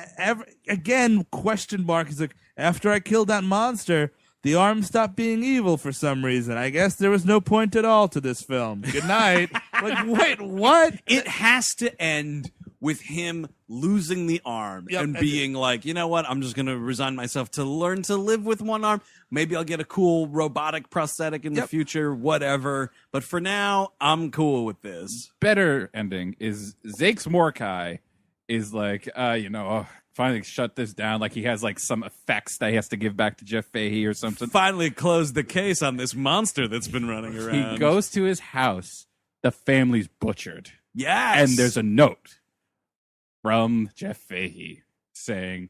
again, question mark. He's like, after I killed that monster, the arm stopped being evil for some reason. I guess there was no point at all to this film. Good night. Like, wait, what? It has to end with him losing the arm and being like, you know what? I'm just going to resign myself to learn to live with one arm. Maybe I'll get a cool robotic prosthetic in the future, whatever. But for now, I'm cool with this. Better ending is Zakes Mokae is like, finally shut this down. Like he has like some effects that he has to give back to Jeff Fahey or something. Finally closed the case on this monster that's been running around. He goes to his house. The family's butchered. Yes. And there's a note from Jeff Fahey saying,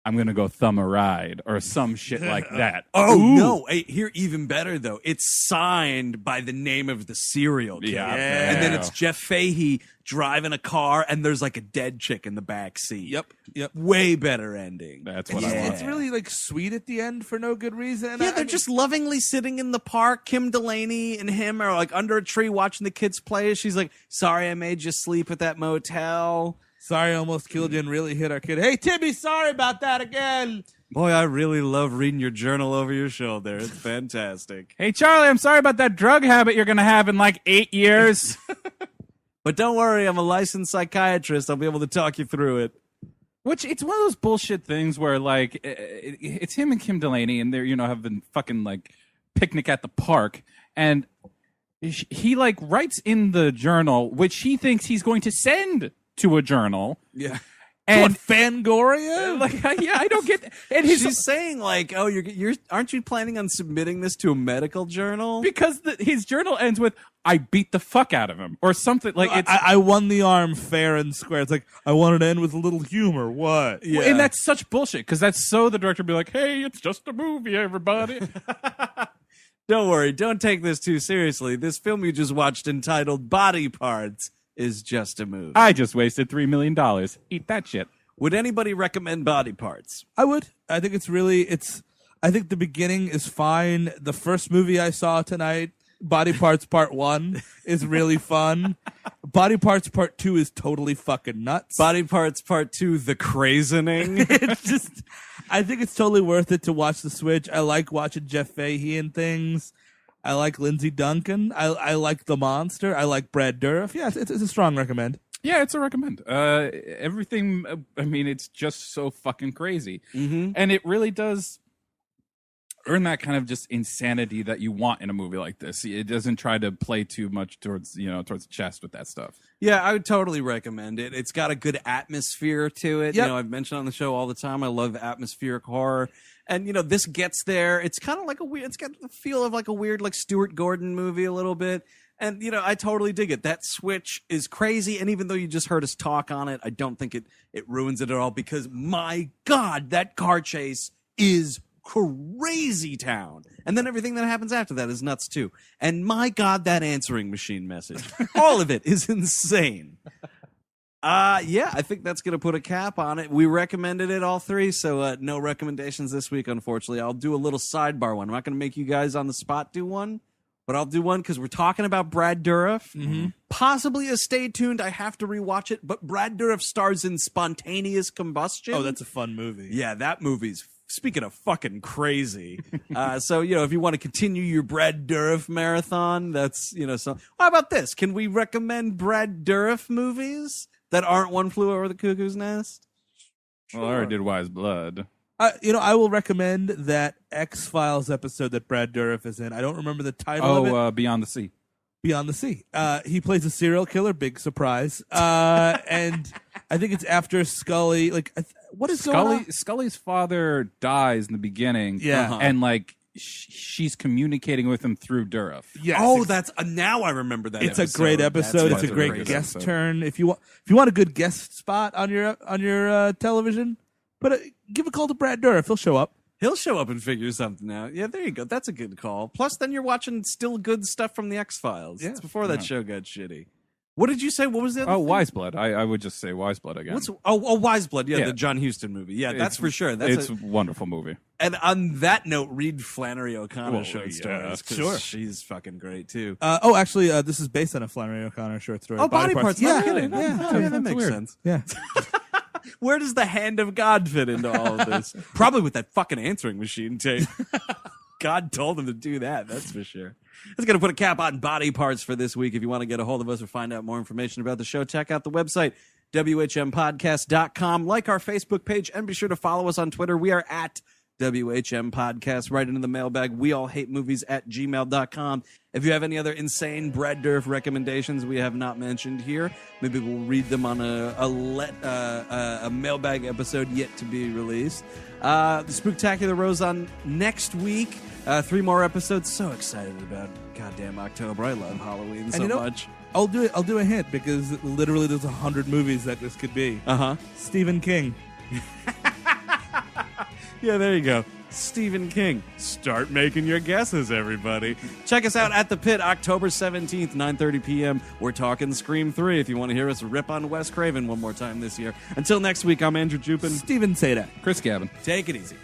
I'm going to go thumb a ride or some shit like that. No. Hey, here, even better, though. It's signed by the name of the serial killer. Yeah. And then it's Jeff Fahey driving a car, and there's like a dead chick in the back seat. Yep. Way better ending. That's what I want. It's really like sweet at the end for no good reason. Yeah, they're just lovingly sitting in the park. Kim Delaney and him are like under a tree watching the kids play. She's like, sorry I made you sleep at that motel. Sorry I almost killed you and really hit our kid. Hey, Timmy, sorry about that again. Boy, I really love reading your journal over your shoulder. It's fantastic. Hey, Charlie, I'm sorry about that drug habit you're going to have in like 8 years. But don't worry, I'm a licensed psychiatrist. I'll be able to talk you through it. Which, it's one of those bullshit things where, like, it's him and Kim Delaney, and they're, have been fucking, like, picnic at the park, and he, like, writes in the journal, which he thinks he's going to send to a journal. Yeah. And Fangoria? Like, yeah, I don't get that. And she's saying, like, oh, you're aren't you planning on submitting this to a medical journal? Because his journal ends with, I beat the fuck out of him, or something. Like, it's I won the arm fair and square. It's like, I wanted to end with a little humor. What? Yeah. And that's such bullshit, because that's so the director would be like, hey, it's just a movie, everybody. Don't worry, don't take this too seriously. This film you just watched entitled Body Parts is just a movie. I just wasted $3 million. Eat that shit. Would anybody recommend Body Parts? I would. I think I think the beginning is fine. The first movie I saw tonight, Body Parts Part 1, is really fun. Body Parts Part 2 is totally fucking nuts. Body Parts Part 2, The Crazening. It's just, I think it's totally worth it to watch the switch. I like watching Jeff Fahey and things. I like Lindsay Duncan. I like The Monster. I like Brad Dourif. Yeah, it's a strong recommend. Yeah, it's a recommend. Everything, I mean, it's just so fucking crazy. Mm-hmm. And it really does earn that kind of just insanity that you want in a movie like this. It doesn't try to play too much towards the chest with that stuff. Yeah, I would totally recommend it. It's got a good atmosphere to it. Yep. I've mentioned on the show all the time, I love atmospheric horror. And, this gets there. It's kind of like it's got the feel of like a weird, like Stuart Gordon movie a little bit. And, I totally dig it. That switch is crazy. And even though you just heard us talk on it, I don't think it ruins it at all, because my God, that car chase is crazy town. And then everything that happens after that is nuts too. And my God, that answering machine message, all of it is insane. Yeah, I think that's going to put a cap on it. We recommended it, all three, so no recommendations this week, unfortunately. I'll do a little sidebar one. I'm not going to make you guys on the spot do one, but I'll do one because we're talking about Brad Dourif. Mm-hmm. Possibly a stay tuned. I have to rewatch it, but Brad Dourif stars in Spontaneous Combustion. Oh, that's a fun movie. Yeah, that movie's, speaking of fucking crazy. So, if you want to continue your Brad Dourif marathon, that's, so. How about this? Can we recommend Brad Dourif movies that aren't One Flew Over the Cuckoo's Nest? Well, I already did Wise Blood. I will recommend that X-Files episode that Brad Dourif is in. I don't remember the title of it. Beyond the Sea. Beyond the Sea. He plays a serial killer. Big surprise. And I think it's after Scully. Like, what is going on? Scully's father dies in the beginning. Yeah. And, like, she's communicating with him through Duraff. Yes. Oh, that's now I remember that. It's episode. a great episode. It's It's a great great guest episode. turn. If you want a good guest spot on your television, give a call to Brad Dourif. He'll show up. He'll show up and figure something out. Yeah, there you go. That's a good call. Plus, then you're watching still good stuff from the X-Files. Yeah. It's before that show got shitty. What did you say? What was the other thing? Wise Blood. I would just say Wise Blood again. Wise Blood. Yeah, Yeah. the John Huston movie. Yeah, that's for sure. It's a wonderful movie. And on that note, read Flannery O'Connor short yeah, stories. 'Cause sure. she's fucking great, too. Actually, this is based on a Flannery O'Connor short story. Oh, Body Parts. Yeah, No kidding. Yeah, that makes sense. Yeah. Where does the hand of God fit into all of this? Probably with that fucking answering machine tape. God told him to do that, that's for sure. That's going to put a cap on Body Parts for this week. If you want to get a hold of us or find out more information about the show, check out the website, WHMPodcast.com. Like our Facebook page, and be sure to follow us on Twitter. We are at WHM Podcast. Right into the mailbag, weallhatemovies@gmail.com. If you have any other insane Brad Dourif recommendations we have not mentioned here, maybe we'll read them on a mailbag episode yet to be released. The Spooktacular rolls on next week. 3 more episodes. So excited about goddamn October. I love Halloween so much. I'll do a hint because literally there's 100 movies that this could be. Stephen King. Yeah, there you go. Stephen King. Start making your guesses, everybody. Check us out at The Pit, October 17th, 9:30 p.m. We're talking Scream 3 if you want to hear us rip on Wes Craven one more time this year. Until next week, I'm Andrew Jupin. Steven Sadak. Chris Gavin. Take it easy.